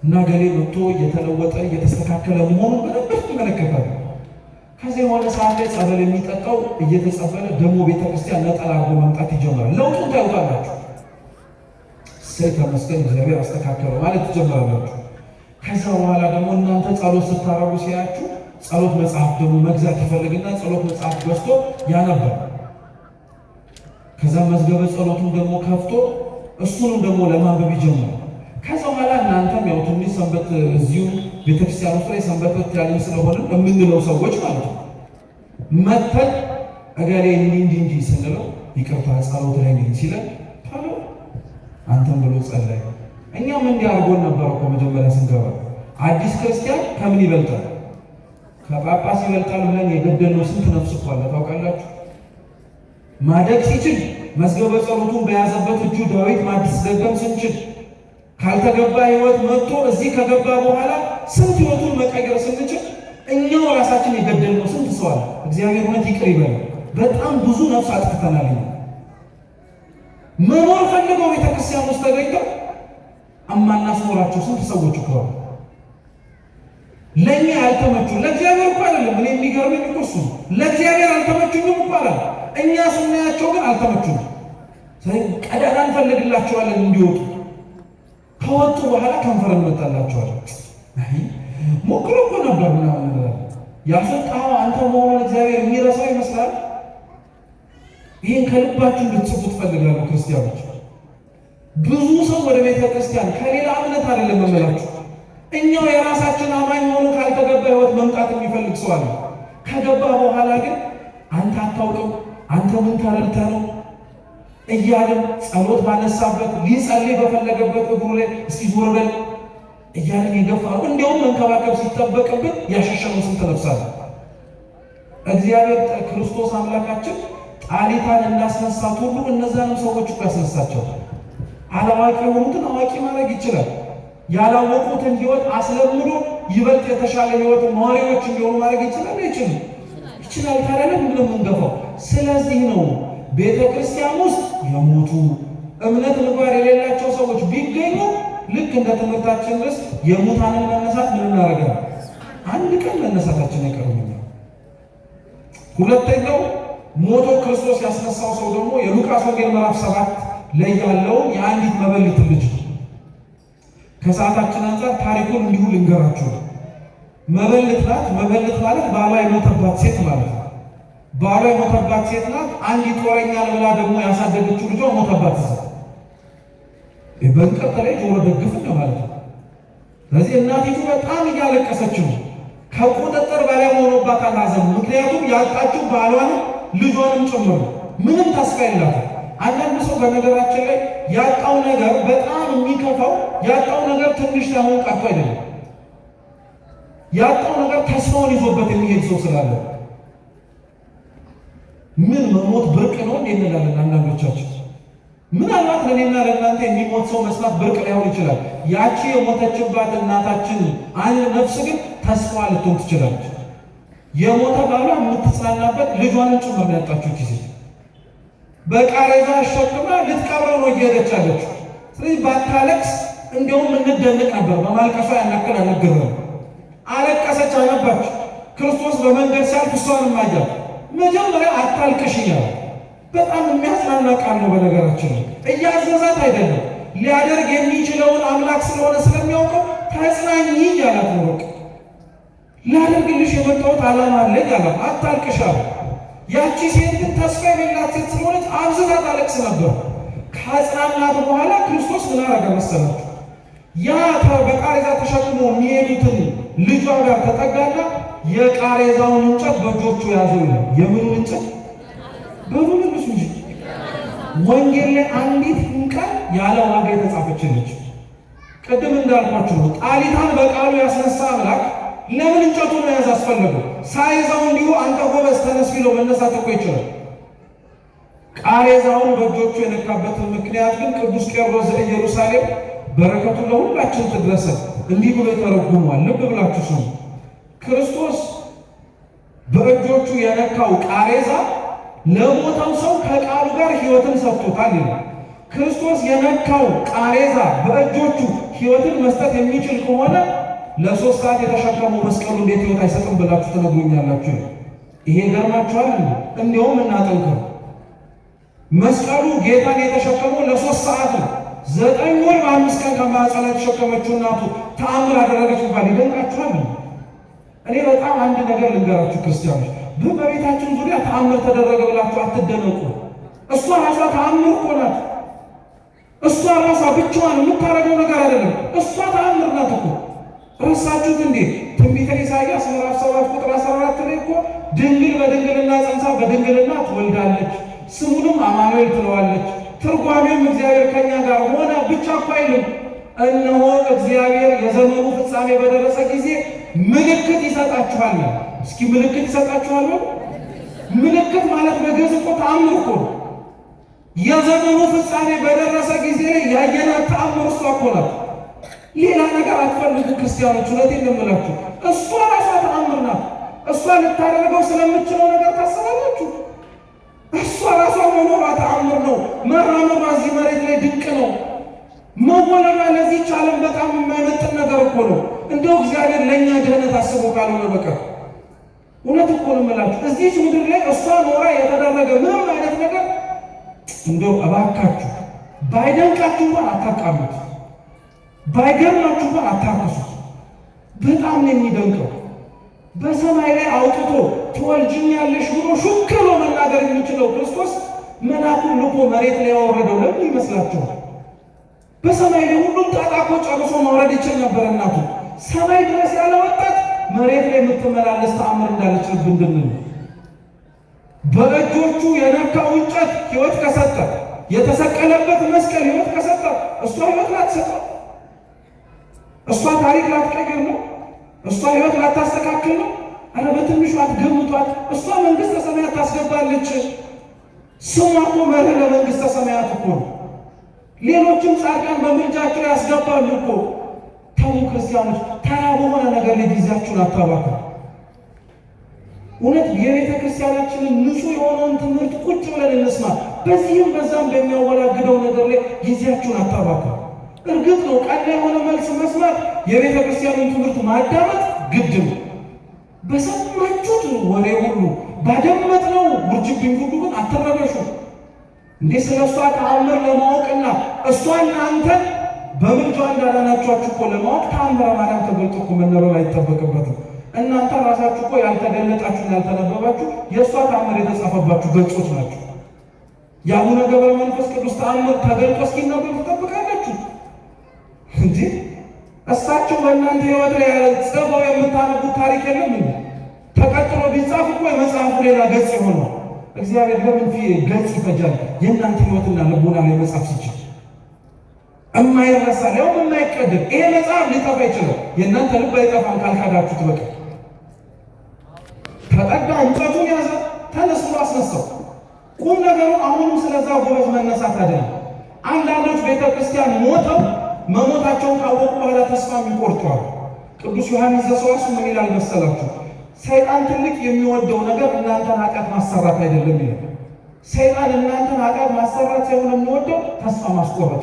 እና ገሌ መጥቶ እየተለወጠ እየተስተካከለ መሆኑን በደንብ ይመለከታሉ። ከዚህ የሆነ ሰዓት ላይ ጸበል የሚጠጣው እየተጸበለ ደግሞ ቤተክርስቲያን ነጠላ አድርጎ መምጣት ይጀምራል። ለውጡን ታዩታላችሁ። እሰይ ተመስገን እግዚአብሔር አስተካከለ ማለት ትጀምራላችሁ። ከዛ በኋላ ደግሞ እናንተ ጸሎት ስታረጉ ሲያችሁ ጸሎት መጽሐፍ ደግሞ መግዛት ይፈልግና ጸሎት መጽሐፍ ገዝቶ ያነባል። ከዛ መዝገበ ጸሎቱን ደግሞ ከፍቶ እሱንም ደግሞ ለማንበብ ይጀምራል። ከዛ በኋላ እናንተም ያው ትንሽ ሰንበት እዚሁ ቤተክርስቲያን ውስጥ ላይ ሰንበት ያለን ስለሆነ የምንለው ሰዎች ማለት ነው መተን እገሌ እንዲህ ስንለው ይቅርታ ጸሎት ላይ ነኝ ሲለን ታሎ አንተም ብሎ ጸለይ። እኛም እንዲህ አድርጎን ነበር እኮ መጀመሪያ ስንገባ። አዲስ ክርስቲያን ከምን ይበልጣል? ከጳጳስ ይበልጣል ብለን የገደልነው ስንት ነፍስ እኮ አለ ታውቃላችሁ። ማደግ ሲችል መዝገበ ጸሎቱን በያዘበት እጁ ዳዊት ማስደገም ስንችል ካልተገባ ሕይወት መጥቶ እዚህ ከገባ በኋላ ስንት ሕይወቱን መቀየር ስንችል እኛው ራሳችን የገደልነው ስንት ሰው አለ። እግዚአብሔር እውነት ይቅር ይበል። በጣም ብዙ ነፍስ አጥፍተናል። መኖር ፈልገው ቤተክርስቲያን ውስጥ ተገኝተው እማናስኖራቸው ስንት ሰዎች እኮ አሉ። ለእኛ ያልተመቹ ለእግዚአብሔር እኮ አይደለም። እኔ የሚገርመኝ እኮ እሱ ለእግዚአብሔር አልተመቹኝም እኮ አለ። እኛ ስናያቸው ግን አልተመቹም። ስለዚህ ቀዳዳ እንፈልግላቸዋለን እንዲወጡ። ከወጡ በኋላ ከንፈር እንመጣላቸዋለን። ሞክሮ እኮ ነበር ምናምን ያስወጣኸው አንተ መሆኑን እግዚአብሔር የሚረሳው ይመስላል። ይህን ከልባችሁ እንድትጽፉ ትፈልጋለሁ ክርስቲያኖች። ብዙ ሰው ወደ ቤተ ክርስቲያን ከሌላ እምነት አይደለም መመላችሁ፣ እኛው የራሳችን አማኝ ሆኖ ካልተገባ ህይወት መምጣት የሚፈልግ ሰው አለ። ከገባ በኋላ ግን አንተ አታውቅም፣ አንተ ምን ተረድተህ ነው እያልን ጸሎት ባነሳበት ሊጸልይ በፈለገበት እግሩ ላይ እስኪ ዞር በል እያልን የገፋው እንዲያውም መንከባከብ ሲጠበቅብን ያሸሸነው ስንት ነፍሳል። እግዚአብሔር ክርስቶስ አምላካችን ጣሊታን እንዳስነሳት ሁሉ እነዛንም ሰዎች እኮ ያስነሳቸው። አላዋቂ የሆኑትን አዋቂ ማድረግ ይችላል። ያላወቁትን ህይወት አስለምዶ ይበልጥ የተሻለ ህይወት ነዋሪዎች እንዲሆኑ ማድረግ ይችላል። ይችላል። ታዲያ ምንድን ነው የምንገፋው? ስለዚህ ነው ቤተ ክርስቲያን ውስጥ የሞቱ እምነት ምግባር የሌላቸው ሰዎች ቢገኙ ልክ እንደ ትምህርታችን ድረስ የሙታንን መነሳት ምን እናደርጋለን? አንድ ቀን መነሳታችን አይቀርም። ሁለተኛው ሞቶ ክርስቶስ ያስነሳው ሰው ደግሞ የሉቃስ ወንጌል ምዕራፍ 7 ላይ ያለው የአንዲት መበለት ልጅ ነው። ከሰዓታችን አንፃር ታሪኩን እንዲሁ ልንገራችሁ። መበለት ናት። መበለት ማለት ባሏ የሞተባት ሴት ማለት ነው። ባሏ የሞተባት ሴት ናት። አንዲት ጦረኛ ብላ ደግሞ ያሳደገችው ልጇ ሞተባት። በእንቅርት ላይ ጆሮ ደግፍ ማለት ነው። ስለዚህ እናቲቱ በጣም እያለቀሰች ነው። ከቁጥጥር በላይ ሆኖባታል ሐዘኑ። ምክንያቱም ያጣችው ባሏን ልጇንም ጭምር ምንም ተስፋ የላትም። አንዳንድ ሰው በነገራችን ላይ ያጣው ነገር በጣም የሚከፋው ያጣው ነገር ትንሽ ሳይሆን ቀርቶ አይደለም። ያጣው ነገር ተስፋውን ይዞበት የሚሄድ ሰው ስላለ ምን መሞት ብርቅ ነው እንላለን አንዳንዶቻችን። ምናልባት ለእኔና ለእናንተ የሚሞት ሰው መስማት ብርቅ ላይሆን ይችላል። ያቺ የሞተችባት እናታችን አንድ ነፍስ ግን ተስፋ ልትሆን ትችላለች። የሞተ ባሏ የምትጽናናበት ልጇንም ጭምር ያጣችው ጊዜ በቃሬዛ አሸክማ ልትቀብረው ነው እየሄደች አለችው። ስለዚህ ባታለቅስ እንዲያውም እንደነቅ ነበር። በማልቀሷ ያናክል አልነገረም። አለቀሰች፣ አነባች። ክርስቶስ በመንገድ ሲያልፍ እሷንም አያት። መጀመሪያ አታልቅሽ እያለ በጣም የሚያጽናና ቃል ነው። በነገራችን እያዘዛት አይደለም፣ ሊያደርግ የሚችለውን አምላክ ስለሆነ ስለሚያውቀው ተጽናኝ እያላት ነው። በቃ ላደርግልሽ የመጣሁት ዓላማ አለኝ አላት። አታልቅሽ አለ። ያቺ ሴት ግን ተስፋ የሌላት ሴት ስለሆነች አብዝታ ታለቅስ ነበር። ከአጽናናት በኋላ ክርስቶስ ምን አደረገ መሰላችሁ? ያ በቃሬዛ ተሸክሞ የሚሄዱትን ልጇ ጋር ተጠጋና የቃሬዛውን እንጨት በእጆቹ ያዘው ይላል። የምኑን እንጨት? በምን ልሱ እንጂ ወንጌል ላይ አንዲት ቃል ያለ ዋጋ የተጻፈችልች። ቅድም እንዳልኳችሁ ነው። ጣሊታን በቃሉ ያስነሳ አምላክ ለምን እንጨቱን መያዝ አስፈለገው? ሳይዛው እንዲሁ አንተ ጎበዝ ተነስ ቢለው መነሳት እኮ ይችላል። ቃሬዛውን በእጆቹ የነካበትን ምክንያት ግን ቅዱስ ቄርሎስ ዘኢየሩሳሌም በረከቱ ለሁላችን ትድረስ እንዲህ ብሎ ተረጉሟል። ልብ ብላችሁ ስሙ። ክርስቶስ በእጆቹ የነካው ቃሬዛ ለሞተው ሰው ከቃሉ ጋር ሕይወትን ሰጥቶታል ይላል። ክርስቶስ የነካው ቃሬዛ በእጆቹ ሕይወትን መስጠት የሚችል ከሆነ ለ3 ሰዓት የተሸከመው መስቀሉ እንዴት ሕይወት አይሰጥም ብላችሁ ትነግሩኛላችሁ? ይሄ ገርማችኋል? እንዲያውም እናጠንክር። መስቀሉ ጌታን የተሸከመው ለ3 ሰዓት ነው። 9 ወር በ5 ቀን ከማኅፀኗ የተሸከመችው እናቱ ተአምር አደረገች እንኳን ይደንቃችኋል? እኔ በጣም አንድ ነገር ልንገራችሁ ክርስቲያኖች፣ በቤታችን ዙሪያ ተአምር ተደረገ ብላችሁ አትደነቁ። እሷ ራሷ ተአምር እኮ ናት። እሷ ራሷ ብቻዋን የምታደርገው ነገር አይደለም። እሷ ተአምር ናት እኮ። ረሳችሁት እንዴ? ትንቢተ ኢሳይያስ ምዕራፍ 7 ቁጥር 14 ላይ እኮ ድንግል በድንግልና ጸንሳ በድንግልና ትወልዳለች፣ ስሙንም አማኑኤል ትለዋለች። ትርጓሜውም እግዚአብሔር ከኛ ጋር ሆነ ብቻ እኮ አይልም። እነሆ እግዚአብሔር የዘመኑ ፍጻሜ በደረሰ ጊዜ ምልክት ይሰጣችኋል። እስኪ ምልክት ይሰጣችኋል። ምልክት ማለት በግዕዝ እኮ ተአምር እኮ። የዘመኑ ፍጻሜ በደረሰ ጊዜ ያየናት ተአምር እሷ እኮ ናት። ሌላ ነገር አትፈልጉ ክርስቲያኖች፣ እውነቴን ነው የምላችሁ። እሷ ራሷ ተአምር ናት። እሷ ልታደርገው ስለምችለው ነገር ታስባላችሁ? እሷ ራሷ መኖሯ ተአምር ነው። መራመዷ እዚህ መሬት ላይ ድንቅ ነው። መወለዷ ለዚህች ዓለም በጣም የማይመጥን ነገር እኮ ነው። እንደው እግዚአብሔር ለእኛ ድህነት አስቦ ካልሆነ በቀር እውነት እኮ ነው የምላችሁ። እዚህ ምድር ላይ እሷ ኖራ የተደረገ ምንም አይነት ነገር እንደው እባካችሁ ባይደንቃችሁ እንኳን አታቃሉት፣ ባይገርማችሁ እንኳን አታርክሱት። በጣም ነው የሚደንቀው። በሰማይ ላይ አውጥቶ ትወልጅኛለሽ ብሎ ሹክ ብሎ መናገር የሚችለው ክርስቶስ መልአኩን ልኮ መሬት ላይ ያወረደው ለምን ይመስላችኋል? በሰማይ ላይ ሁሉም ጣጣ እኮ ጨርሶ ማውረድ ይችል ነበር። እናቱ ሰማይ ድረስ ያለወጣት መሬት ላይ የምትመላለስ ተአምር እንዳለችልብ እንድንል በእጆቹ የነካው እንጨት ሕይወት ከሰጠ፣ የተሰቀለበት መስቀል ሕይወት ከሰጠ እሷ ሕይወት ላትሰጠ፣ እሷ ታሪክ ላትቀይር ነው፣ እሷ ሕይወት ላታስተካክል ነው። አረ በትንሹ አትገምቷት። እሷ መንግሥተ ሰማያት ታስገባለች። ስሟ እኮ መርህ ለመንግሥተ ሰማያት እኮ ነው። ሌሎችም ጻድቃን በምልጃቸው ያስገባሉ እኮ። ተው ክርስቲያኖች፣ ተራ በሆነ ነገር ላይ ጊዜያችሁን አታባክኑ። እውነት የቤተ ክርስቲያናችንን ንጹሕ የሆነውን ትምህርት ቁጭ ብለን እንስማ። በዚህም በዛም በሚያወላግደው ነገር ላይ ጊዜያችሁን አታባክኑ። እርግጥ ነው ቀና የሆነ መልስ መስማት፣ የቤተ ክርስቲያኑን ትምህርት ማዳመጥ ግድ ነው። በሰማችሁት ወሬ ሁሉ ባደመጥነው ውርጅብኝ ሁሉ ግን አትረበሹ። እንዴ ስለ እሷ ተአምር ለማወቅና እሷ እናንተን በምልጇ እንዳዳናችኋችሁ እኮ ለማወቅ ተአምረ ማርያም ተገልጦ እኮ መነበብ አይጠበቅበትም። እናንተ ራሳችሁ እኮ ያልተገለጣችሁና ያልተነበባችሁ የእሷ ተአምር የተጻፈባችሁ ገጾች ናቸው። የአቡነ ገብረ መንፈስ ቅዱስ ተአምር ተገልጦ እስኪነበብ ትጠብቃላችሁ እንጂ እሳቸው በእናንተ ሕይወት ላይ ያለ ጽፈው የምታነቡት ታሪክ የለም እንዴ? ተቀጥሎ ቢጻፍ እኮ የመጽሐፉ ሌላ ገጽ ይሆናል። እግዚአብሔር ለምን ገጽ ይፈጃል? የእናንተ ሕይወትና ልቦና ላይ መጽሐፍ ሲችል እማይረሳ ያው የማይቀደም ይሄ መጽሐፍ ሊጠፋ ይችላል። የእናንተ ልብ አይጠፋም ካልካዳችሁት በቃ። ተጠጋ እንጨቱን ያዘ፣ ተነስ ብሎ አስነሳው። ቁም ነገሩ አሁንም ስለዛ ጎበዝ መነሳት አይደለም። አንዳንዶች ቤተ ክርስቲያን ሞተው መሞታቸውን ካወቁ በኋላ ተስፋ የሚቆርጧል። ቅዱስ ዮሐንስ ዘሰዋስው ምን ይላል መሰላችሁ? ሰይጣን ትልቅ የሚወደው ነገር እናንተን ኃጢአት ማሰራት አይደለም ይላል። ሰይጣን እናንተን ኃጢአት ማሰራት ሳይሆን የሚወደው ተስፋ ማስቆረጥ።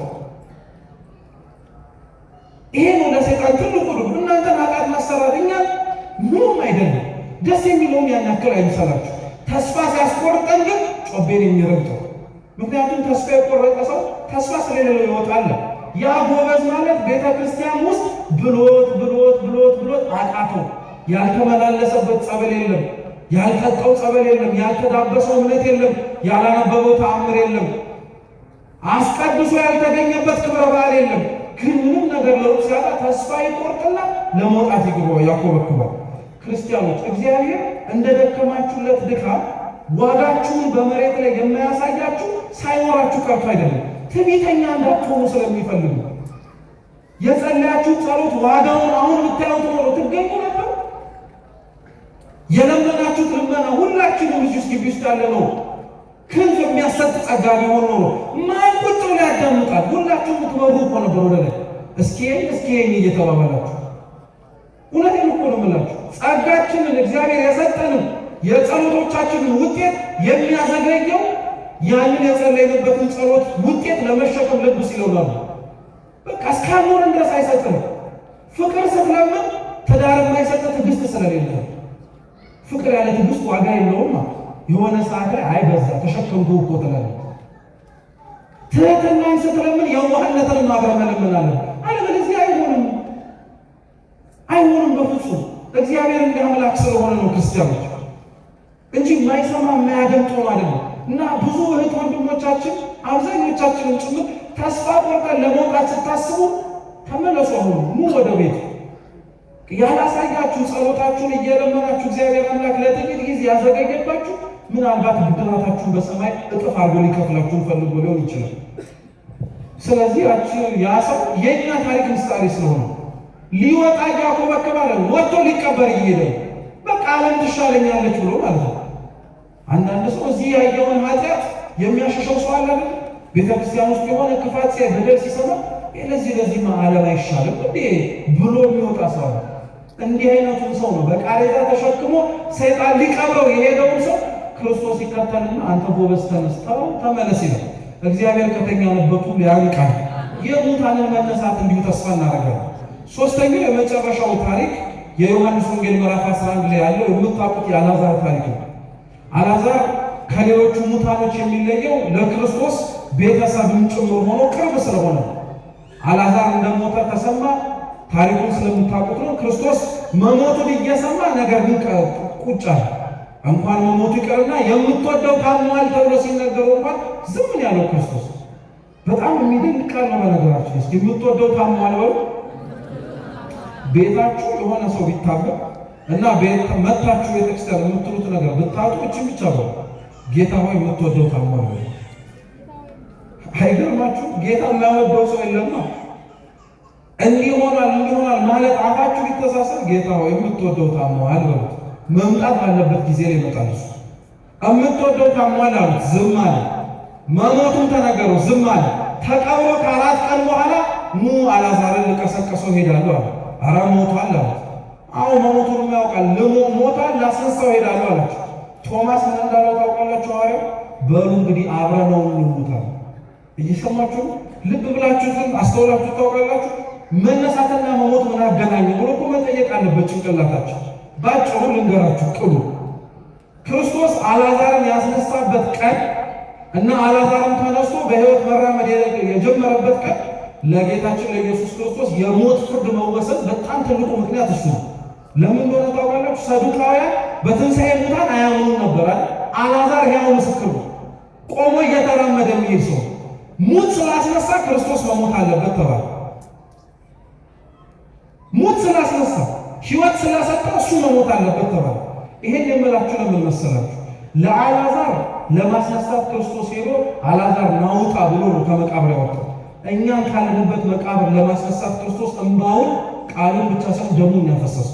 ይሄ ነው ለሰይጣን ትልቁ ነው። እናንተን ኃጢአት ማሰራት እኛን ምንም አይደለም። ደስ የሚለውም ያን ያክል አይምሰላችሁ። ተስፋ ሲያስቆርጠን ግን ጮቤን የሚረግጠው። ምክንያቱም ተስፋ የቆረጠ ሰው ተስፋ ስለሌለው ይወጣል። ያ ጎበዝ ማለት ቤተ ክርስቲያን ውስጥ ብሎት አቃተው። ያልተመላለሰበት ጸበል የለም፣ ያልጠጣው ጸበል የለም፣ ያልተዳበሰው እምነት የለም፣ ያላነበበው ተአምር የለም፣ አስቀድሶ ያልተገኘበት ክብረ በዓል የለም። ግን ምንም ነገር ለውጥ ሲያጣ ተስፋ ይቆርጥና ለመውጣት ያኮበኩባል። ክርስቲያኖች እግዚአብሔር እንደደከማችሁለት ድካም ዋጋችሁን በመሬት ላይ የማያሳያችሁ ሳይኖራችሁ ቀርቶ አይደለም፣ ትዕቢተኛ እንዳትሆኑ ስለሚፈልጉ። የጸለያችሁ ጸሎት ዋጋውን አሁን ብታዩት ኖሮ ትገኙ ነበር። የለመናችሁት ልመና ሁላችንም እዚህ ውስጥ ግቢ ውስጥ ያለ ነው ክንፍ የሚያሰጥ ጸጋ ቢሆን ኖሮ ማን ቁጭ ብሎ ያዳምጣል? ሁላችሁም ትበሩ እኮ ነበር ወደ ላይ እስኪ እየተባባላችሁ። እውነቴን እኮ ነው የምላችሁ። ጸጋችንን እግዚአብሔር የሰጠንን የጸሎቶቻችንን ውጤት የሚያዘገየው ያንን የጸለይንበትን ጸሎት ውጤት ለመሸከም ልብ ሲለውላሉ። በቃ እስካልኖርን ድረስ አይሰጥም። ፍቅር ስትለምን ትዳር የማይሰጥ ትዕግስት ስለሌለ፣ ፍቅር ያለ ትዕግስት ዋጋ የለውም። የሆነ ሰዓት ላይ አይበዛ ተሸከምኩ እኮ ትላለህ። ትህትናን ስትለምን የዋህነትን ማብረህ መለመናለን። አለበለዚያ አይሆንም በፍጹም። እግዚአብሔር እንደ አምላክ ስለሆነ ነው ክርስቲያኖች እንጂ የማይሰማ የማያደምጥ ሆኖ አይደለም። እና ብዙ እህት ወንድሞቻችን አብዛኞቻችንን ጭምር ተስፋ ቆርጠን ለመውጣት ስታስቡ ተመለሱ። አሁን ኑ ወደ ቤት። ያላሳያችሁ ጸሎታችሁን እየለመናችሁ እግዚአብሔር አምላክ ለጥቂት ጊዜ ያዘገየባችሁ ምናልባት ብድራታችሁን በሰማይ እጥፍ አድርጎ ሊከፍላችሁን ፈልጎ ሊሆን ይችላል። ስለዚህ ያ ሰው የእኛ ታሪክ ምሳሌ ስለሆነ ሊወጣ እያኮበከባለ ወጥቶ ሊቀበር እየሄደ በቃ ዓለም ትሻለኛለች ብሎ ማለት ነው። አንዳንድ ሰው እዚህ ያየውን ኃጢአት የሚያሸሸው ሰው አለ። ቤተክርስቲያን ውስጥ የሆነ ክፋት ሲያይ በደል ሲሰማ ለዚህማ ዓለም አይሻልም እንዴ ብሎ የሚወጣ ሰው አለ። እንዲህ አይነቱን ሰው ነው በቃሬዛ ተሸክሞ ሰይጣን ሊቀብረው የሄደውን ሰው ክርስቶስ ይከተልና አንተ ጎበዝ ተነስተው ተመለስ ይላል። እግዚአብሔር ከተኛንበት ሁሉ ያንቃል። የሙታንን መነሳት እንዲሁ ተስፋ እናደርጋለን። ሶስተኛው የመጨረሻው ታሪክ የዮሐንስ ወንጌል ምዕራፍ 11 ላይ ያለው የምታውቁት የአልዓዛር ታሪክ ነው። አልዓዛር ከሌሎቹ ሙታኖች የሚለየው ለክርስቶስ ቤተሰብም ጭምር ሆኖ ቅርብ ስለሆነ አልዓዛር እንደሞተ ተሰማ። ታሪኩን ስለምታውቁት ነው። ክርስቶስ መሞቱን እየሰማ ነገር ግን ቁጭ አለ። እንኳን መሞቱ ይቀርና የምትወደው ታሟል ተብሎ ሲነገረው እንኳን ዝም ያለው ክርስቶስ በጣም የሚደንቅ ቃል ነው። በነገራችን እስኪ የምትወደው ታሟል በሉ። ቤታችሁ የሆነ ሰው ቢታመም እና መታችሁ ቤተክርስቲያን የምትሉት ነገር ብታጡ እችን ብቻ በሉ፣ ጌታ ሆይ የምትወደው ታሟል በሉ። አይገርማችሁ? ጌታ የማይወደው ሰው የለማ። እንዲህ ሆኗል ማለት አፋችሁ ቢተሳሰር ጌታ ሆይ የምትወደው ታሟል በሉት። መምጣት ባለበት ጊዜ ላይ ይመጣል። እሱ የምትወደው ታሟል አሉት፣ ዝም አለ። መሞቱን ተነገሩ፣ ዝም አለ። ተቀብሮ ከ4 ቀን በኋላ ኑ አልዓዛርን ልቀሰቀሰው ሄዳለሁ አለ። ኧረ ሞቷል አሉት። አዎ መሞቱን ያውቃል። ሞቷል፣ ላስነሳው ሄዳለሁ አላቸው። ቶማስ ምን እንዳለው ታውቃላችሁ? ሐዋርያው በሉ እንግዲህ አብረነው እንሙታል። እየሰማችሁ ልብ ብላችሁ አስተውላችሁ ታውቃላችሁ? መነሳትና መሞት ምን አገናኘ ብሎ እኮ መጠየቅ አለበት ጭንቅላታችሁ። ባጭሩ ልንገራችሁ ቅሉ ክርስቶስ አልዓዛርን ያስነሳበት ቀን እና አልዓዛርን ተነስቶ በሕይወት መራመድ የጀመረበት ቀን ለጌታችን ለኢየሱስ ክርስቶስ የሞት ፍርድ መወሰን በጣም ትልቁ ምክንያት እሱ ነው። ለምን እንደሆነ ታውቃላችሁ? ሰዱቃውያን በትንሣኤ ሙታን አያምኑም ነበር። አልዓዛር ሕያው ምስክር ነው። ቆሞ እየተራመደ የሚሄድ ሰው ሙት ስላስነሳ ክርስቶስ መሞት አለበት ተባለ። ሙት ስላስነሳ ሕይወት ስላሰጠ እሱ መሞት አለበት ተባለ። ይሄን የምላችሁ ለምን መሰላችሁ? ለአልዓዛር ለማስነሳት ክርስቶስ ሄዶ አልዓዛር ናውጣ ብሎ ነው ከመቃብር ያወጣው። እኛን ካለንበት መቃብር ለማስነሳት ክርስቶስ እንባውን ቃሉን ብቻ ሳይሆን ደሙን ያፈሰሰ።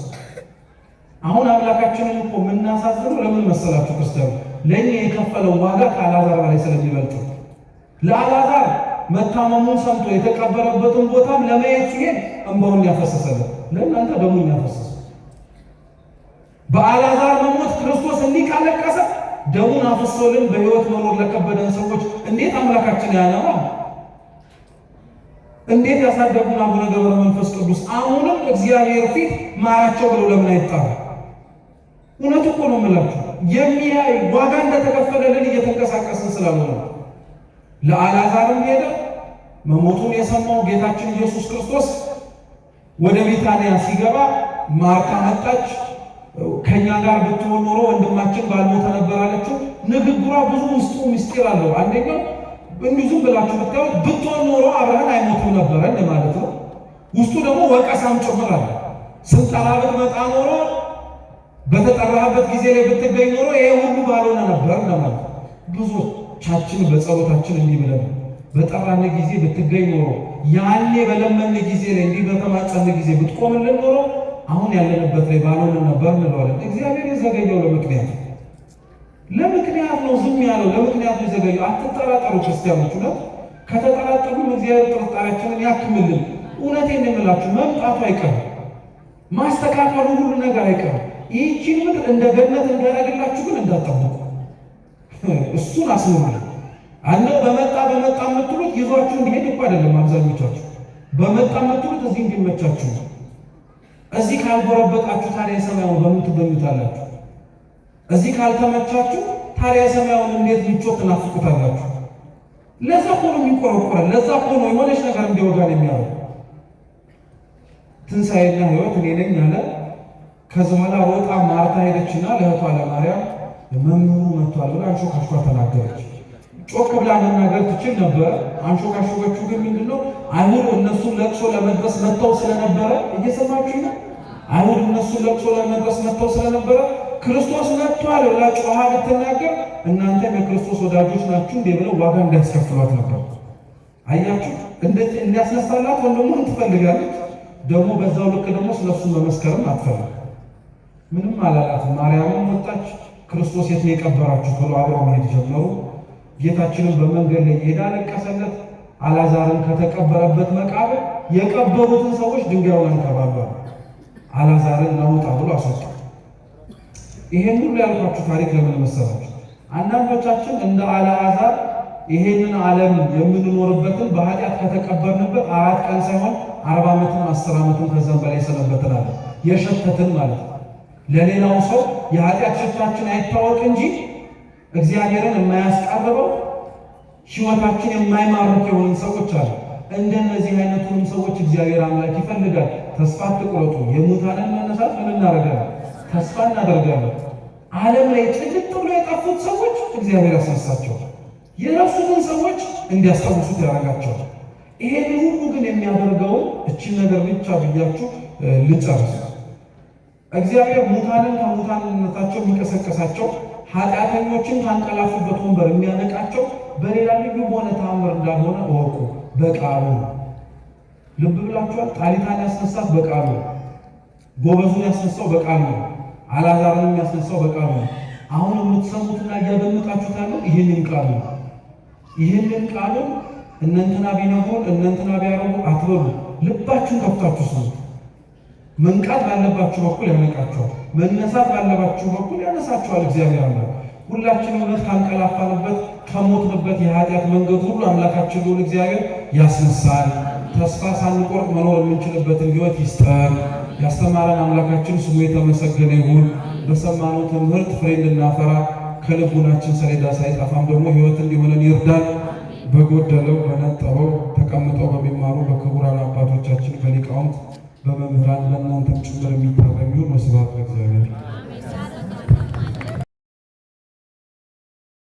አሁን አምላካችንን እኮ የምናሳዝነው ለምን መሰላችሁ? ክርስቲያኑ ለእኛ የከፈለው ዋጋ ከአልዓዛር በላይ ስለሚበልጥ ለአልዓዛር መታመሙን ሰምቶ የተቀበረበትን ቦታም ለማየት ሲሄድ እንባውን ያፈሰሰለት፣ ለእናንተ ደሙን ያፈሰሰ። በአልዓዛር መሞት ክርስቶስ እንዲህ ካለቀሰ ደሙን አፍሶልን በሕይወት መኖር ለከበደን ሰዎች እንዴት አምላካችን ያነባል? እንዴት ያሳደጉን አቡነ ገብረ መንፈስ ቅዱስ አሁንም እግዚአብሔር ፊት ማራቸው ብለው ለምን አይጣሩ? እውነት እኮ ነው የምላችሁ። የሚያይ ዋጋ እንደተከፈለልን እየተንቀሳቀስን ስላልሆነ ለአልዓዛርም ሄደ። መሞቱን የሰማው ጌታችን ኢየሱስ ክርስቶስ ወደ ቤታንያ ሲገባ ማርታ መጣች። ከኛ ጋር ብትሆን ኖሮ ወንድማችን ባልሞተ ነበር አለችው። ንግግሯ ብዙ ውስጡ ምስጢር አለው። አንደኛው እንዲሁ ዝም ብላችሁ ብታዩት ብትሆን ኖሮ አብርሃም አይሞትም ነበረ ማለት ነው። ውስጡ ደግሞ ወቀሳም ጭምር አለ። ስንጠራ ብትመጣ ኖሮ በተጠራህበት ጊዜ ላይ ብትገኝ ኖሮ ይሄ ሁሉ ባልሆነ ነበር ማለት ነው። ብዙዎቻችን በጸሎታችን እንዲህ ብለን በጠራን ጊዜ ብትገኝ ኖሮ ያኔ በለመን ጊዜ ላይ እንዲህ በተማጸን ጊዜ ብትቆምልን ኖሮ አሁን ያለንበት ላይ ባልሆነ ነበር እንለዋለን። እግዚአብሔር የዘገየው ለምክንያት ነው። ዝም ያለው ለምክንያት ነው የዘገየው። አትጠራጠሩ ክርስቲያኖች። እውነት ከተጠራጠሩም እግዚአብሔር ጥርጣሬያችንን ያክምልን። እውነቴን የምላችሁ መምጣቱ አይቀርም፣ ማስተካከሉ ሁሉ ነገር አይቀርም። ይህቺን ምድር እንደ ገነት እንዳያደርግላችሁ ግን እንዳትጠብቁ። እሱን አስቡልኝ። አነው በመጣ የምትሉት ይዟችሁ እንዲሄድ እኮ አይደለም። አብዛኞቻችሁ በመጣ የምትሉት እዚህ እንዲመቻችሁ ነው። እዚህ ካልጎረበጣችሁ ታዲያ የሰማያውን በምን ትገኙታላችሁ? እዚህ ካልተመቻችሁ ታዲያ የሰማያውን እንዴት ምቾት ትናፍቁታላችሁ? ለዛ እኮ ነው የሚቆረቆረን። ለዛ እኮ ነው የሆነች ነገር እንዲወጋን የሚያደርገው። ትንሣኤና ሕይወት እኔ ነኝ አለ። ከዚህ በኋላ ሮጣ ማርታ ሄደችና ለእህቷ ለማርያም መምህሩ መጥቷል ብላ አንሾካሾካ ተናገረች። ጮክ ብላ መናገር ትችል ነበር። አንሾካሾከችው ግን ምንድነው? አይሁድ እነሱን ለቅሶ ለመድረስ መጥተው ስለነበረ፣ እየሰማችሁ ነው። አይሁድ እነሱን ለቅሶ ለመድረስ መጥተው ስለነበረ ክርስቶስ መጥቷል ብላ ጮሃ ብትናገር እናንተም የክርስቶስ ወዳጆች ናችሁ እንዴ ብለው ዋጋ እንዲያስከፍሏት ነበር። አያችሁ፣ እንዴት እንዲያስነሳላት ወንድሟን ትፈልጋለች። ደግሞ በዛው ልክ ደግሞ ስለሱ መመስከርም አትፈልግም። ምንም አላላት። ማርያምም ወጣች። ክርስቶስ የት ነው የቀበራችሁ ብሎ አብረው መሄድ ጀመሩ። ጌታችንን በመንገድ ላይ ሄዳ ለቀሰለት። አልዓዛርን ከተቀበረበት መቃብር የቀበሩትን ሰዎች ድንጋዩን አንከባለሉ። አልዓዛርን ናውጣ ብሎ አስወጣ። ይሄን ሁሉ ያልኳችሁ ታሪክ ለምን መሰላችሁ? አንዳንዶቻችን እንደ አልዓዛር ይሄንን ዓለም የምንኖርበትን በኃጢአት ከተቀበርንበት 4 ቀን ሳይሆን 40 ዓመትም 10 ዓመትም ከዛም በላይ ሰነበትናል። የሸተትን ማለት ነው። ለሌላው ሰው የኃጢአት ሽታችን አይታወቅ እንጂ እግዚአብሔርን የማያስቀርበው ሕይወታችን የማይማርክ የሆኑ ሰዎች አሉ። እንደነዚህ አይነቱንም ሰዎች እግዚአብሔር አምላክ ይፈልጋል። ተስፋ አትቁረጡ። የሙታንን መነሳት ምን እናደርጋለን? ተስፋ እናደርጋለን። ዓለም ላይ ጭልጥ ብሎ የጠፉት ሰዎች እግዚአብሔር ያስነሳቸዋል። የረሱትን ሰዎች እንዲያስታውሱት ያደርጋቸዋል። ይሄን ሁሉ ግን የሚያደርገውን እችን ነገር ብቻ ብያችሁ ልጨርስ። እግዚአብሔር ሙታንን ከሙታንነታቸው የሚቀሰቀሳቸው ኃጢአተኞችን ካንቀላፉበት ወንበር የሚያነቃቸው በሌላ ልዩ በሆነ ተአምር እንዳልሆነ እወቁ። በቃሉ ልብ ብላችኋል። ጣሊታን ያስነሳት በቃሉ፣ ጎበዙን ያስነሳው በቃሉ፣ አልዓዛርን ያስነሳው በቃሉ። አሁን የምትሰሙትና እያደመጣችሁት ያለው ይህንን ቃሉ። ይህንን ቃሉ እነንትና ቢነግሩን እነንትና ቢያረጉ አትበሉ። ልባችሁን ከፍታችሁ ስሙት። መንቃት ባለባችሁ በኩል ያነቃችኋል፣ መነሳት ባለባችሁ በኩል ያነሳችኋል። እግዚአብሔር አምላክ ሁላችን እውነት ካንቀላፋንበት ከሞትንበት የኃጢአት መንገድ ሁሉ አምላካችን ልዑል እግዚአብሔር ያስነሳል። ተስፋ ሳንቆርጥ መኖር የምንችልበትን ሕይወት ይስጠን። ያስተማረን አምላካችን ስሙ የተመሰገነ ይሁን። በሰማነው ትምህርት ፍሬ እንድናፈራ ከልቡናችን ሰሌዳ ሳይጠፋም ደግሞ ሕይወት እንዲሆነን ይርዳን። በጎደለው በነጠበው ተቀምጠው በሚማሩ በክቡራን አባቶቻችን በሊቃውንት በመምህራን ለእናንተም ጭምር የሚታረም ይሁን። ወስብሐት ለእግዚአብሔር።